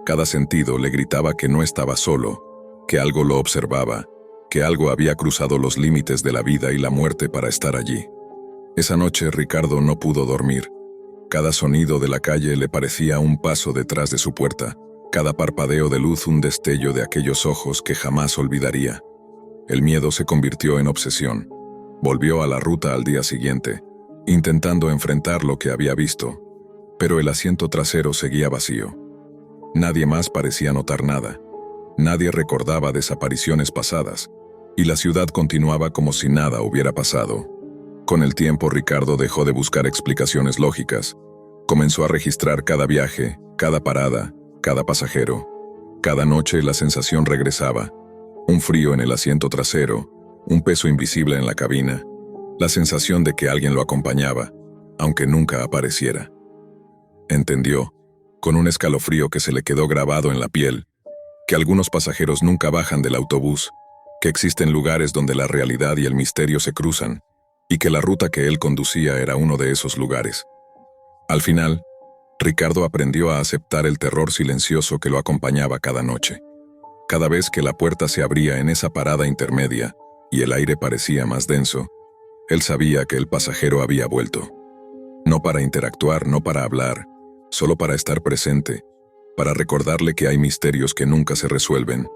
Cada sentido le gritaba que no estaba solo, que algo lo observaba, que algo había cruzado los límites de la vida y la muerte para estar allí. Esa noche Ricardo no pudo dormir. Cada sonido de la calle le parecía un paso detrás de su puerta, cada parpadeo de luz un destello de aquellos ojos que jamás olvidaría. El miedo se convirtió en obsesión. Volvió a la ruta al día siguiente, intentando enfrentar lo que había visto, pero el asiento trasero seguía vacío. Nadie más parecía notar nada. Nadie recordaba desapariciones pasadas, y la ciudad continuaba como si nada hubiera pasado. Con el tiempo Ricardo dejó de buscar explicaciones lógicas. Comenzó a registrar cada viaje, cada parada, cada pasajero. Cada noche la sensación regresaba. Un frío en el asiento trasero, un peso invisible en la cabina, la sensación de que alguien lo acompañaba, aunque nunca apareciera. Entendió, con un escalofrío que se le quedó grabado en la piel, que algunos pasajeros nunca bajan del autobús, que existen lugares donde la realidad y el misterio se cruzan, y que la ruta que él conducía era uno de esos lugares. Al final, Ricardo aprendió a aceptar el terror silencioso que lo acompañaba cada noche. Cada vez que la puerta se abría en esa parada intermedia y el aire parecía más denso, él sabía que el pasajero había vuelto. No para interactuar, no para hablar, solo para estar presente, para recordarle que hay misterios que nunca se resuelven,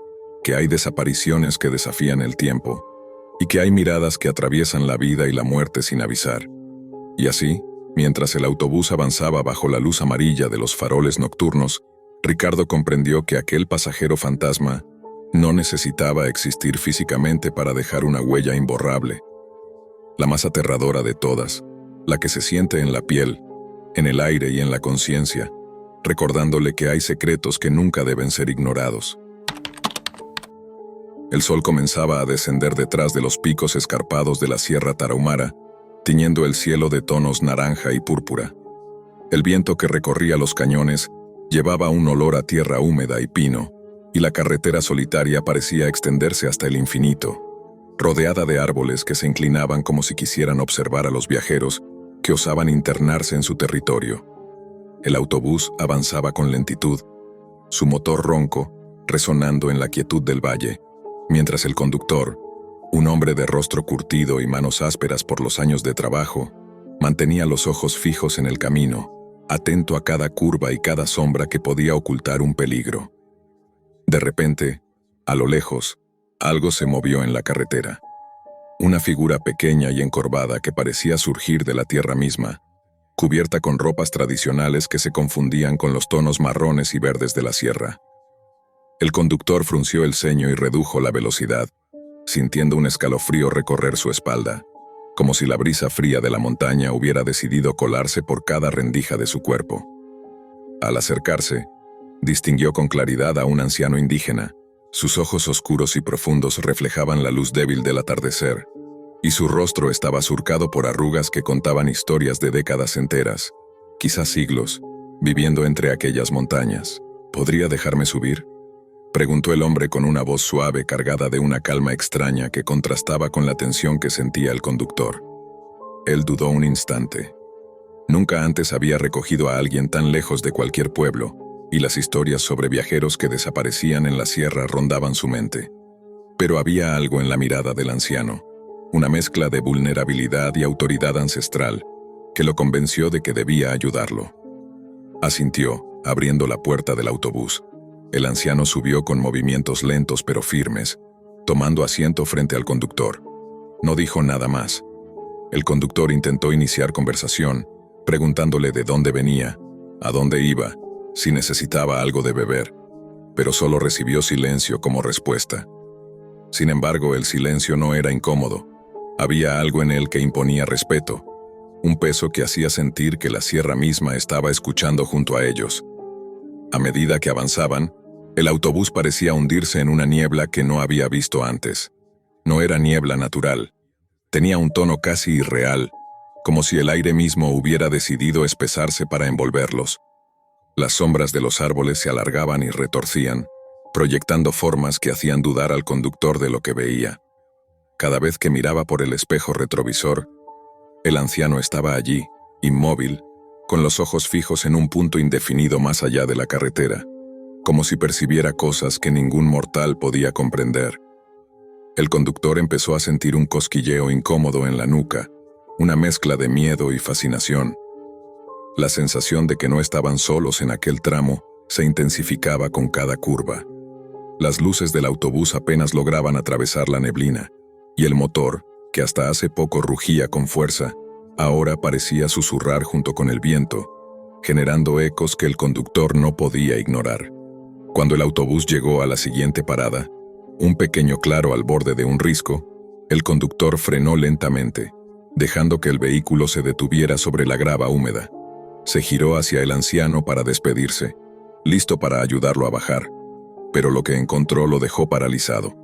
que hay desapariciones que desafían el tiempo, y que hay miradas que atraviesan la vida y la muerte sin avisar. Y así, mientras el autobús avanzaba bajo la luz amarilla de los faroles nocturnos, Ricardo comprendió que aquel pasajero fantasma no necesitaba existir físicamente para dejar una huella imborrable. La más aterradora de todas, la que se siente en la piel, en el aire y en la conciencia, recordándole que hay secretos que nunca deben ser ignorados. El sol comenzaba a descender detrás de los picos escarpados de la Sierra Tarahumara, tiñendo el cielo de tonos naranja y púrpura. El viento que recorría los cañones llevaba un olor a tierra húmeda y pino, y la carretera solitaria parecía extenderse hasta el infinito, rodeada de árboles que se inclinaban como si quisieran observar a los viajeros que osaban internarse en su territorio. El autobús avanzaba con lentitud, su motor ronco resonando en la quietud del valle, mientras el conductor, un hombre de rostro curtido y manos ásperas por los años de trabajo, mantenía los ojos fijos en el camino, atento a cada curva y cada sombra que podía ocultar un peligro. De repente, a lo lejos, algo se movió en la carretera. Una figura pequeña y encorvada que parecía surgir de la tierra misma, cubierta con ropas tradicionales que se confundían con los tonos marrones y verdes de la sierra. El conductor frunció el ceño y redujo la velocidad, sintiendo un escalofrío recorrer su espalda, como si la brisa fría de la montaña hubiera decidido colarse por cada rendija de su cuerpo. Al acercarse, distinguió con claridad a un anciano indígena. Sus ojos oscuros y profundos reflejaban la luz débil del atardecer, y su rostro estaba surcado por arrugas que contaban historias de décadas enteras, quizás siglos, viviendo entre aquellas montañas. ¿Podría dejarme subir?, preguntó el hombre con una voz suave cargada de una calma extraña que contrastaba con la tensión que sentía el conductor. Él dudó un instante. Nunca antes había recogido a alguien tan lejos de cualquier pueblo, y las historias sobre viajeros que desaparecían en la sierra rondaban su mente. Pero había algo en la mirada del anciano, una mezcla de vulnerabilidad y autoridad ancestral, que lo convenció de que debía ayudarlo. Asintió, abriendo la puerta del autobús. El anciano subió con movimientos lentos pero firmes, tomando asiento frente al conductor. No dijo nada más. El conductor intentó iniciar conversación, preguntándole de dónde venía, a dónde iba, si necesitaba algo de beber, pero solo recibió silencio como respuesta. Sin embargo, el silencio no era incómodo. Había algo en él que imponía respeto, un peso que hacía sentir que la sierra misma estaba escuchando junto a ellos. A medida que avanzaban, el autobús parecía hundirse en una niebla que no había visto antes. No era niebla natural. Tenía un tono casi irreal, como si el aire mismo hubiera decidido espesarse para envolverlos. Las sombras de los árboles se alargaban y retorcían, proyectando formas que hacían dudar al conductor de lo que veía. Cada vez que miraba por el espejo retrovisor, el anciano estaba allí, inmóvil, con los ojos fijos en un punto indefinido más allá de la carretera, como si percibiera cosas que ningún mortal podía comprender. El conductor empezó a sentir un cosquilleo incómodo en la nuca, una mezcla de miedo y fascinación. La sensación de que no estaban solos en aquel tramo se intensificaba con cada curva. Las luces del autobús apenas lograban atravesar la neblina, y el motor, que hasta hace poco rugía con fuerza, ahora parecía susurrar junto con el viento, generando ecos que el conductor no podía ignorar. Cuando el autobús llegó a la siguiente parada, un pequeño claro al borde de un risco, el conductor frenó lentamente, dejando que el vehículo se detuviera sobre la grava húmeda. Se giró hacia el anciano para despedirse, listo para ayudarlo a bajar, pero lo que encontró lo dejó paralizado.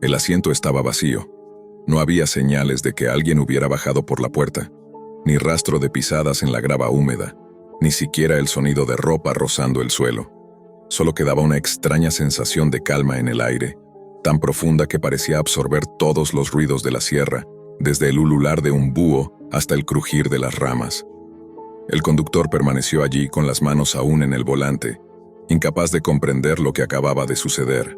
El asiento estaba vacío. No había señales de que alguien hubiera bajado por la puerta, ni rastro de pisadas en la grava húmeda, ni siquiera el sonido de ropa rozando el suelo. Solo quedaba una extraña sensación de calma en el aire, tan profunda que parecía absorber todos los ruidos de la sierra, desde el ulular de un búho hasta el crujir de las ramas. El conductor permaneció allí con las manos aún en el volante, incapaz de comprender lo que acababa de suceder.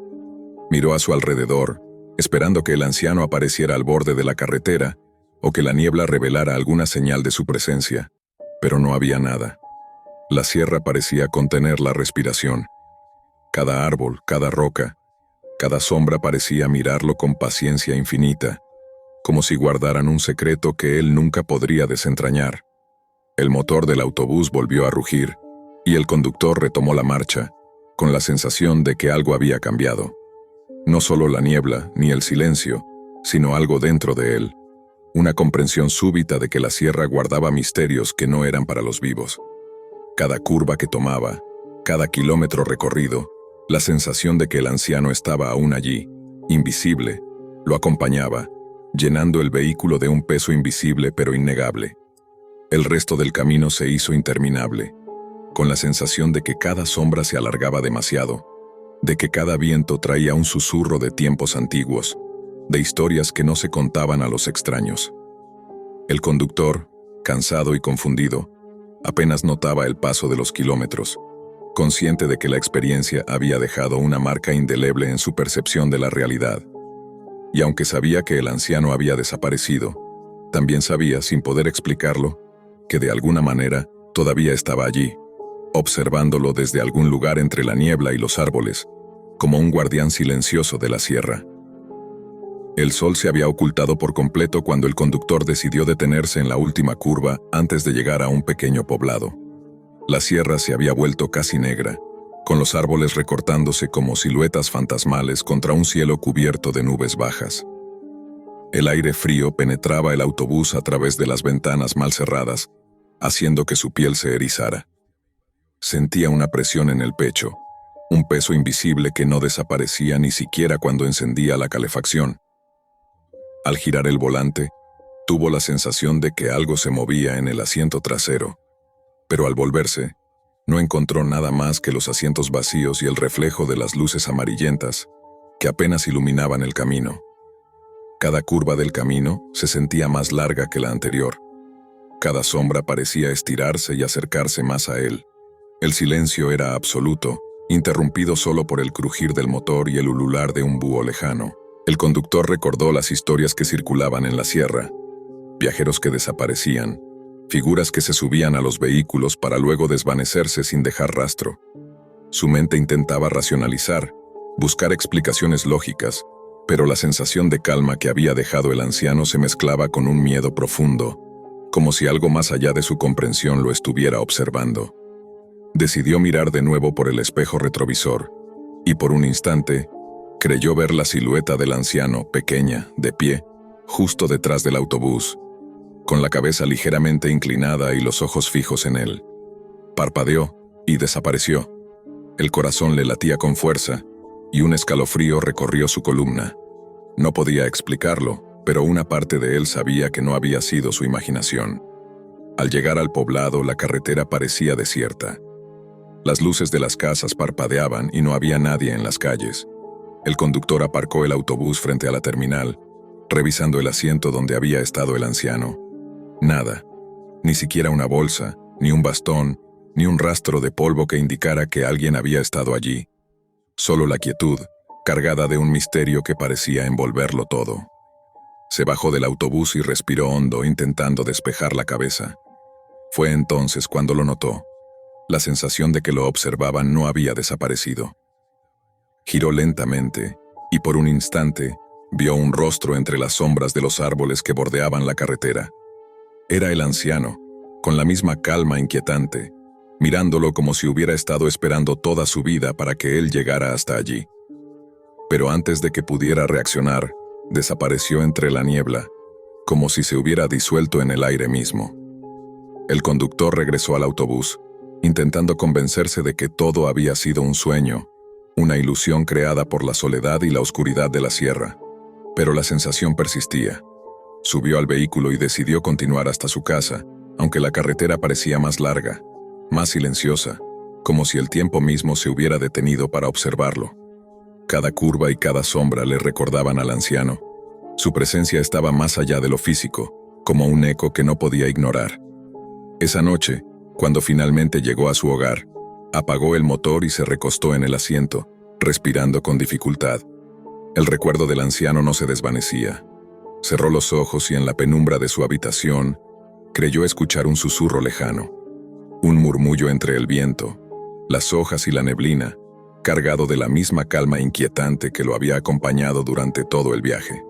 Miró a su alrededor, esperando que el anciano apareciera al borde de la carretera o que la niebla revelara alguna señal de su presencia, pero no había nada. La sierra parecía contener la respiración. Cada árbol, cada roca, cada sombra parecía mirarlo con paciencia infinita, como si guardaran un secreto que él nunca podría desentrañar. El motor del autobús volvió a rugir, y el conductor retomó la marcha, con la sensación de que algo había cambiado. No solo la niebla ni el silencio, sino algo dentro de él, una comprensión súbita de que la sierra guardaba misterios que no eran para los vivos. Cada curva que tomaba, cada kilómetro recorrido, la sensación de que el anciano estaba aún allí, invisible, lo acompañaba, llenando el vehículo de un peso invisible pero innegable. El resto del camino se hizo interminable, con la sensación de que cada sombra se alargaba demasiado, de que cada viento traía un susurro de tiempos antiguos, de historias que no se contaban a los extraños. El conductor, cansado y confundido, apenas notaba el paso de los kilómetros, consciente de que la experiencia había dejado una marca indeleble en su percepción de la realidad. Y aunque sabía que el anciano había desaparecido, también sabía, sin poder explicarlo, que de alguna manera todavía estaba allí, observándolo desde algún lugar entre la niebla y los árboles, como un guardián silencioso de la sierra. El sol se había ocultado por completo cuando el conductor decidió detenerse en la última curva antes de llegar a un pequeño poblado. La sierra se había vuelto casi negra, con los árboles recortándose como siluetas fantasmales contra un cielo cubierto de nubes bajas. El aire frío penetraba el autobús a través de las ventanas mal cerradas, haciendo que su piel se erizara. Sentía una presión en el pecho, un peso invisible que no desaparecía ni siquiera cuando encendía la calefacción. Al girar el volante, tuvo la sensación de que algo se movía en el asiento trasero, pero al volverse, no encontró nada más que los asientos vacíos y el reflejo de las luces amarillentas que apenas iluminaban el camino. Cada curva del camino se sentía más larga que la anterior. Cada sombra parecía estirarse y acercarse más a él. El silencio era absoluto, interrumpido solo por el crujir del motor y el ulular de un búho lejano. El conductor recordó las historias que circulaban en la sierra, viajeros que desaparecían, figuras que se subían a los vehículos para luego desvanecerse sin dejar rastro. Su mente intentaba racionalizar, buscar explicaciones lógicas, pero la sensación de calma que había dejado el anciano se mezclaba con un miedo profundo, como si algo más allá de su comprensión lo estuviera observando. Decidió mirar de nuevo por el espejo retrovisor, y por un instante, creyó ver la silueta del anciano, pequeña, de pie, justo detrás del autobús, con la cabeza ligeramente inclinada y los ojos fijos en él. Parpadeó y desapareció. El corazón le latía con fuerza, y un escalofrío recorrió su columna. No podía explicarlo, pero una parte de él sabía que no había sido su imaginación. Al llegar al poblado, la carretera parecía desierta. Las luces de las casas parpadeaban y no había nadie en las calles. El conductor aparcó el autobús frente a la terminal, revisando el asiento donde había estado el anciano. Nada, ni siquiera una bolsa, ni un bastón, ni un rastro de polvo que indicara que alguien había estado allí. Solo la quietud, cargada de un misterio que parecía envolverlo todo. Se bajó del autobús y respiró hondo, intentando despejar la cabeza. Fue entonces cuando lo notó. La sensación de que lo observaban no había desaparecido. Giró lentamente, y por un instante, vio un rostro entre las sombras de los árboles que bordeaban la carretera. Era el anciano, con la misma calma inquietante, mirándolo como si hubiera estado esperando toda su vida para que él llegara hasta allí. Pero antes de que pudiera reaccionar, desapareció entre la niebla, como si se hubiera disuelto en el aire mismo. El conductor regresó al autobús, intentando convencerse de que todo había sido un sueño, una ilusión creada por la soledad y la oscuridad de la sierra. Pero la sensación persistía. Subió al vehículo y decidió continuar hasta su casa, aunque la carretera parecía más larga, más silenciosa, como si el tiempo mismo se hubiera detenido para observarlo. Cada curva y cada sombra le recordaban al anciano. Su presencia estaba más allá de lo físico, como un eco que no podía ignorar. Esa noche, cuando finalmente llegó a su hogar, apagó el motor y se recostó en el asiento, respirando con dificultad. El recuerdo del anciano no se desvanecía. Cerró los ojos y en la penumbra de su habitación, creyó escuchar un susurro lejano, un murmullo entre el viento, las hojas y la neblina, cargado de la misma calma inquietante que lo había acompañado durante todo el viaje.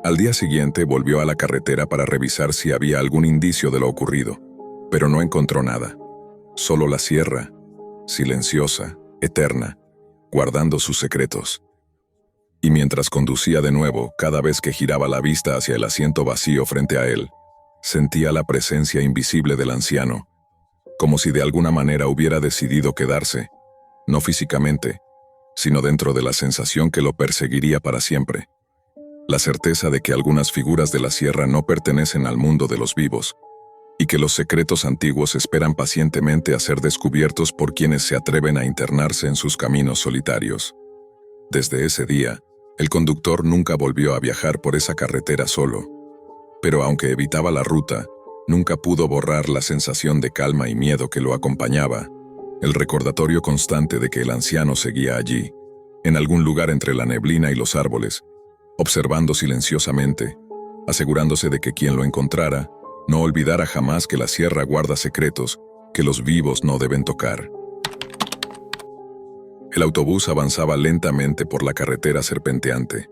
Al día siguiente volvió a la carretera para revisar si había algún indicio de lo ocurrido, pero no encontró nada. Solo la sierra, silenciosa, eterna, guardando sus secretos. Y mientras conducía de nuevo, cada vez que giraba la vista hacia el asiento vacío frente a él, sentía la presencia invisible del anciano, como si de alguna manera hubiera decidido quedarse, no físicamente, sino dentro de la sensación que lo perseguiría para siempre. La certeza de que algunas figuras de la sierra no pertenecen al mundo de los vivos, y que los secretos antiguos esperan pacientemente a ser descubiertos por quienes se atreven a internarse en sus caminos solitarios. Desde ese día, el conductor nunca volvió a viajar por esa carretera solo, pero aunque evitaba la ruta, nunca pudo borrar la sensación de calma y miedo que lo acompañaba, el recordatorio constante de que el anciano seguía allí, en algún lugar entre la neblina y los árboles, observando silenciosamente, asegurándose de que quien lo encontrara no olvidara jamás que la sierra guarda secretos que los vivos no deben tocar. El autobús avanzaba lentamente por la carretera serpenteante,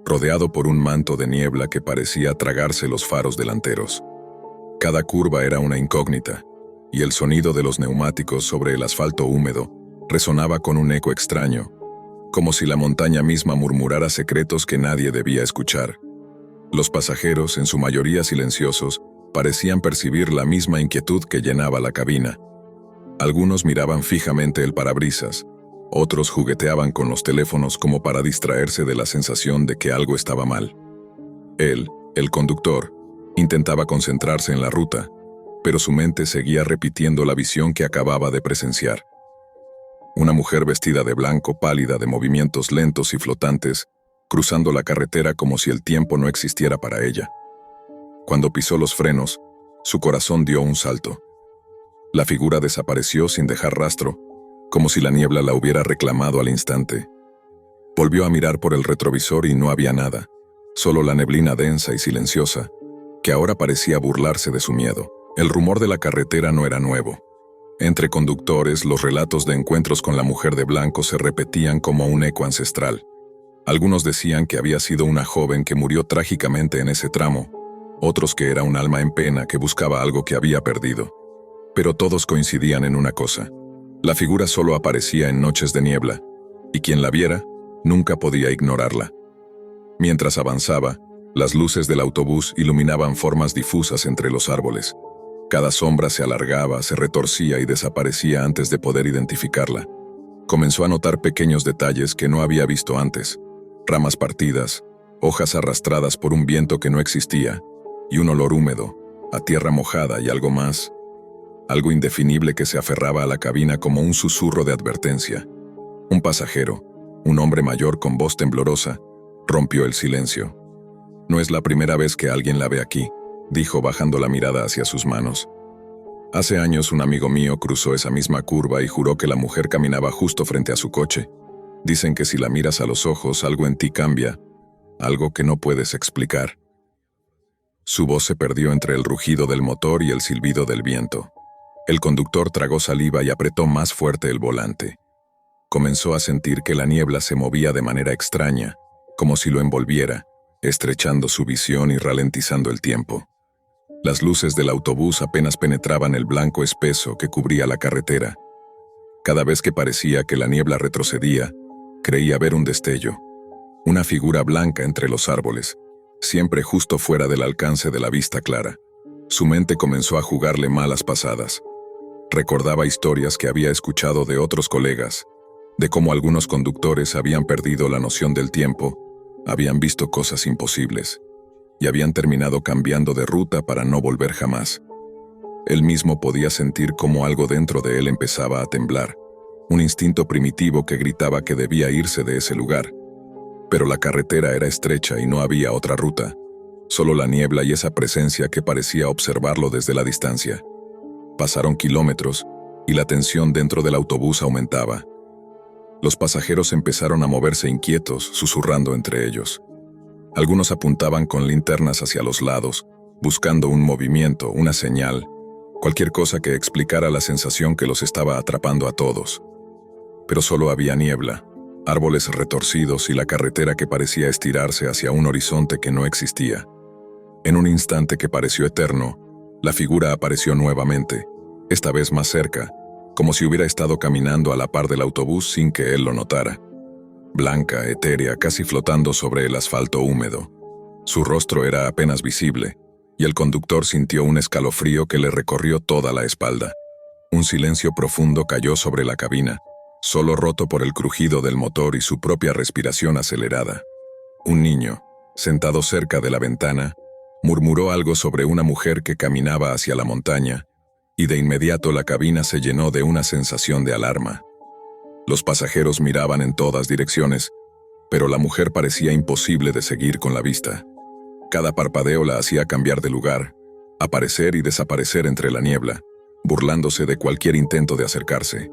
rodeado por un manto de niebla que parecía tragarse los faros delanteros. Cada curva era una incógnita, y el sonido de los neumáticos sobre el asfalto húmedo resonaba con un eco extraño, como si la montaña misma murmurara secretos que nadie debía escuchar. Los pasajeros, en su mayoría silenciosos, parecían percibir la misma inquietud que llenaba la cabina. Algunos miraban fijamente el parabrisas, otros jugueteaban con los teléfonos como para distraerse de la sensación de que algo estaba mal. Él, el conductor, intentaba concentrarse en la ruta, pero su mente seguía repitiendo la visión que acababa de presenciar. Una mujer vestida de blanco, pálida, de movimientos lentos y flotantes, cruzando la carretera como si el tiempo no existiera para ella. Cuando pisó los frenos, su corazón dio un salto. La figura desapareció sin dejar rastro, como si la niebla la hubiera reclamado al instante. Volvió a mirar por el retrovisor y no había nada, solo la neblina densa y silenciosa, que ahora parecía burlarse de su miedo. El rumor de la carretera no era nuevo. Entre conductores, los relatos de encuentros con la mujer de blanco se repetían como un eco ancestral. Algunos decían que había sido una joven que murió trágicamente en ese tramo, otros que era un alma en pena que buscaba algo que había perdido. Pero todos coincidían en una cosa: la figura solo aparecía en noches de niebla, y quien la viera, nunca podía ignorarla. Mientras avanzaba, las luces del autobús iluminaban formas difusas entre los árboles. Cada sombra se alargaba, se retorcía y desaparecía antes de poder identificarla. Comenzó a notar pequeños detalles que no había visto antes: ramas partidas, hojas arrastradas por un viento que no existía, y un olor húmedo, a tierra mojada y algo más. Algo indefinible que se aferraba a la cabina como un susurro de advertencia. Un pasajero, un hombre mayor con voz temblorosa, rompió el silencio. «No es la primera vez que alguien la ve aquí», dijo bajando la mirada hacia sus manos. «Hace años un amigo mío cruzó esa misma curva y juró que la mujer caminaba justo frente a su coche. Dicen que si la miras a los ojos, algo en ti cambia, algo que no puedes explicar». Su voz se perdió entre el rugido del motor y el silbido del viento. El conductor tragó saliva y apretó más fuerte el volante. Comenzó a sentir que la niebla se movía de manera extraña, como si lo envolviera, estrechando su visión y ralentizando el tiempo. Las luces del autobús apenas penetraban el blanco espeso que cubría la carretera. Cada vez que parecía que la niebla retrocedía, creía ver un destello, una figura blanca entre los árboles, siempre justo fuera del alcance de la vista clara. Su mente comenzó a jugarle malas pasadas. Recordaba historias que había escuchado de otros colegas, de cómo algunos conductores habían perdido la noción del tiempo, habían visto cosas imposibles, y habían terminado cambiando de ruta para no volver jamás. Él mismo podía sentir cómo algo dentro de él empezaba a temblar, un instinto primitivo que gritaba que debía irse de ese lugar. Pero la carretera era estrecha y no había otra ruta, solo la niebla y esa presencia que parecía observarlo desde la distancia. Pasaron kilómetros, y la tensión dentro del autobús aumentaba. Los pasajeros empezaron a moverse inquietos, susurrando entre ellos. Algunos apuntaban con linternas hacia los lados, buscando un movimiento, una señal, cualquier cosa que explicara la sensación que los estaba atrapando a todos. Pero solo había niebla, árboles retorcidos y la carretera que parecía estirarse hacia un horizonte que no existía. En un instante que pareció eterno, la figura apareció nuevamente, esta vez más cerca, como si hubiera estado caminando a la par del autobús sin que él lo notara. Blanca, etérea, casi flotando sobre el asfalto húmedo. Su rostro era apenas visible, y el conductor sintió un escalofrío que le recorrió toda la espalda. Un silencio profundo cayó sobre la cabina, solo roto por el crujido del motor y su propia respiración acelerada. Un niño, sentado cerca de la ventana, murmuró algo sobre una mujer que caminaba hacia la montaña, y de inmediato la cabina se llenó de una sensación de alarma. Los pasajeros miraban en todas direcciones, pero la mujer parecía imposible de seguir con la vista. Cada parpadeo la hacía cambiar de lugar, aparecer y desaparecer entre la niebla, burlándose de cualquier intento de acercarse.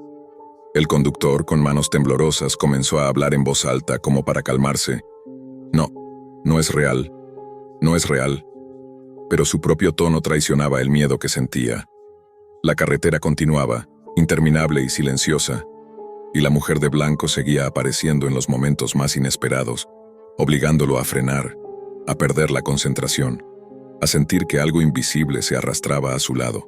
El conductor, con manos temblorosas, comenzó a hablar en voz alta como para calmarse. No, no es real, no es real. Pero su propio tono traicionaba el miedo que sentía. La carretera continuaba, interminable y silenciosa, y la mujer de blanco seguía apareciendo en los momentos más inesperados, obligándolo a frenar, a perder la concentración, a sentir que algo invisible se arrastraba a su lado.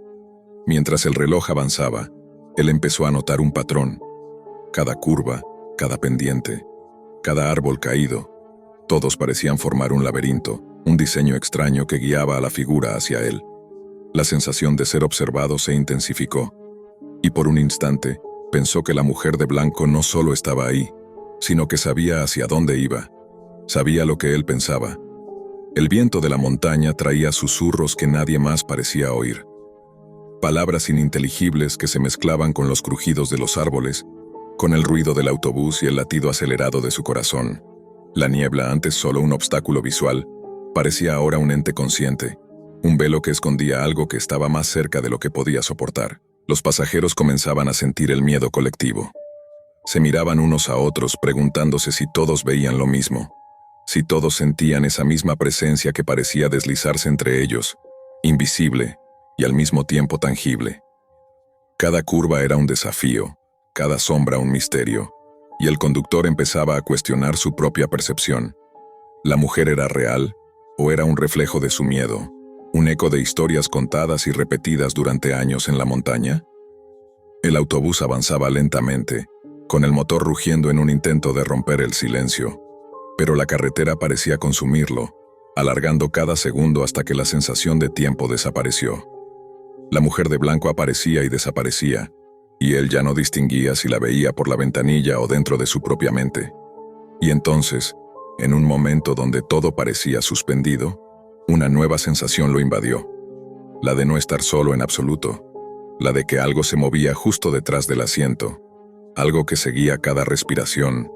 Mientras el reloj avanzaba, él empezó a notar un patrón. Cada curva, cada pendiente, cada árbol caído, todos parecían formar un laberinto, un diseño extraño que guiaba a la figura hacia él. La sensación de ser observado se intensificó, y por un instante pensó que la mujer de blanco no solo estaba ahí, sino que sabía hacia dónde iba, sabía lo que él pensaba. El viento de la montaña traía susurros que nadie más parecía oír. Palabras ininteligibles que se mezclaban con los crujidos de los árboles, con el ruido del autobús y el latido acelerado de su corazón. La niebla, antes solo un obstáculo visual, parecía ahora un ente consciente, un velo que escondía algo que estaba más cerca de lo que podía soportar. Los pasajeros comenzaban a sentir el miedo colectivo. Se miraban unos a otros preguntándose si todos veían lo mismo, si todos sentían esa misma presencia que parecía deslizarse entre ellos, invisible y al mismo tiempo tangible. Cada curva era un desafío, cada sombra un misterio, y el conductor empezaba a cuestionar su propia percepción. ¿La mujer era real o era un reflejo de su miedo, un eco de historias contadas y repetidas durante años en la montaña? El autobús avanzaba lentamente, con el motor rugiendo en un intento de romper el silencio, pero la carretera parecía consumirlo, alargando cada segundo hasta que la sensación de tiempo desapareció. La mujer de blanco aparecía y desaparecía, y él ya no distinguía si la veía por la ventanilla o dentro de su propia mente. Y entonces, en un momento donde todo parecía suspendido, una nueva sensación lo invadió, la de no estar solo en absoluto, la de que algo se movía justo detrás del asiento, algo que seguía cada respiración,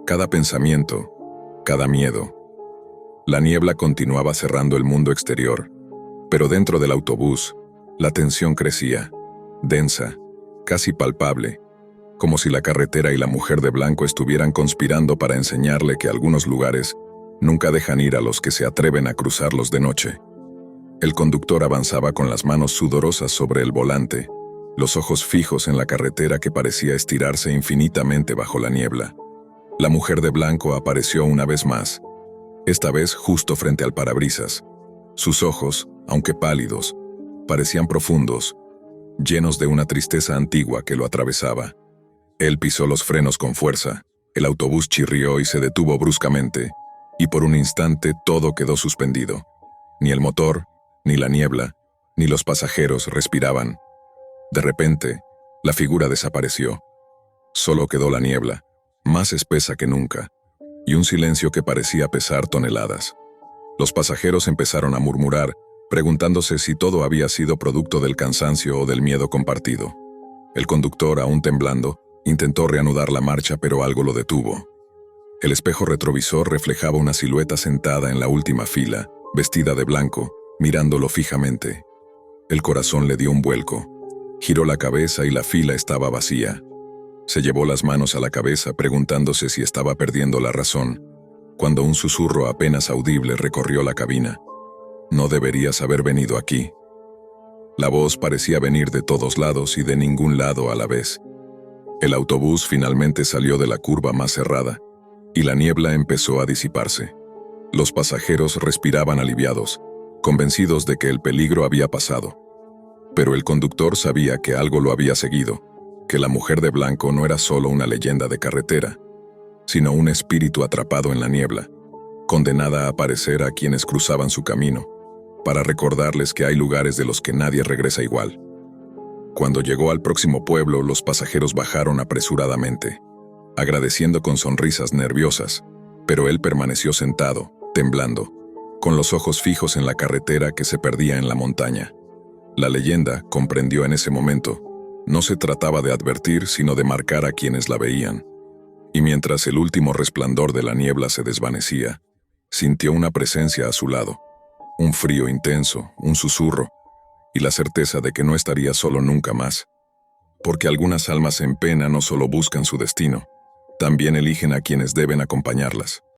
cada pensamiento, cada miedo. La niebla continuaba cerrando el mundo exterior, pero dentro del autobús, la tensión crecía, densa, casi palpable, como si la carretera y la mujer de blanco estuvieran conspirando para enseñarle que algunos lugares nunca dejan ir a los que se atreven a cruzarlos de noche. El conductor avanzaba con las manos sudorosas sobre el volante, los ojos fijos en la carretera que parecía estirarse infinitamente bajo la niebla. La mujer de blanco apareció una vez más, esta vez justo frente al parabrisas. Sus ojos, aunque pálidos, parecían profundos, llenos de una tristeza antigua que lo atravesaba. Él pisó los frenos con fuerza, el autobús chirrió y se detuvo bruscamente, y por un instante todo quedó suspendido. Ni el motor, ni la niebla, ni los pasajeros respiraban. De repente, la figura desapareció. Solo quedó la niebla, más espesa que nunca, y un silencio que parecía pesar toneladas. Los pasajeros empezaron a murmurar, preguntándose si todo había sido producto del cansancio o del miedo compartido. El conductor, aún temblando, intentó reanudar la marcha, pero algo lo detuvo. El espejo retrovisor reflejaba una silueta sentada en la última fila, vestida de blanco, mirándolo fijamente. El corazón le dio un vuelco. Giró la cabeza y la fila estaba vacía. Se llevó las manos a la cabeza preguntándose si estaba perdiendo la razón, cuando un susurro apenas audible recorrió la cabina. No deberías haber venido aquí. La voz parecía venir de todos lados y de ningún lado a la vez. El autobús finalmente salió de la curva más cerrada, y la niebla empezó a disiparse. Los pasajeros respiraban aliviados, convencidos de que el peligro había pasado. Pero el conductor sabía que algo lo había seguido, que la mujer de blanco no era solo una leyenda de carretera, sino un espíritu atrapado en la niebla, condenada a aparecer a quienes cruzaban su camino, para recordarles que hay lugares de los que nadie regresa igual. Cuando llegó al próximo pueblo, los pasajeros bajaron apresuradamente, agradeciendo con sonrisas nerviosas, pero él permaneció sentado, temblando, con los ojos fijos en la carretera que se perdía en la montaña. La leyenda, comprendió en ese momento, no se trataba de advertir, sino de marcar a quienes la veían. Y mientras el último resplandor de la niebla se desvanecía, sintió una presencia a su lado, un frío intenso, un susurro, y la certeza de que no estaría solo nunca más. Porque algunas almas en pena no solo buscan su destino, también eligen a quienes deben acompañarlas.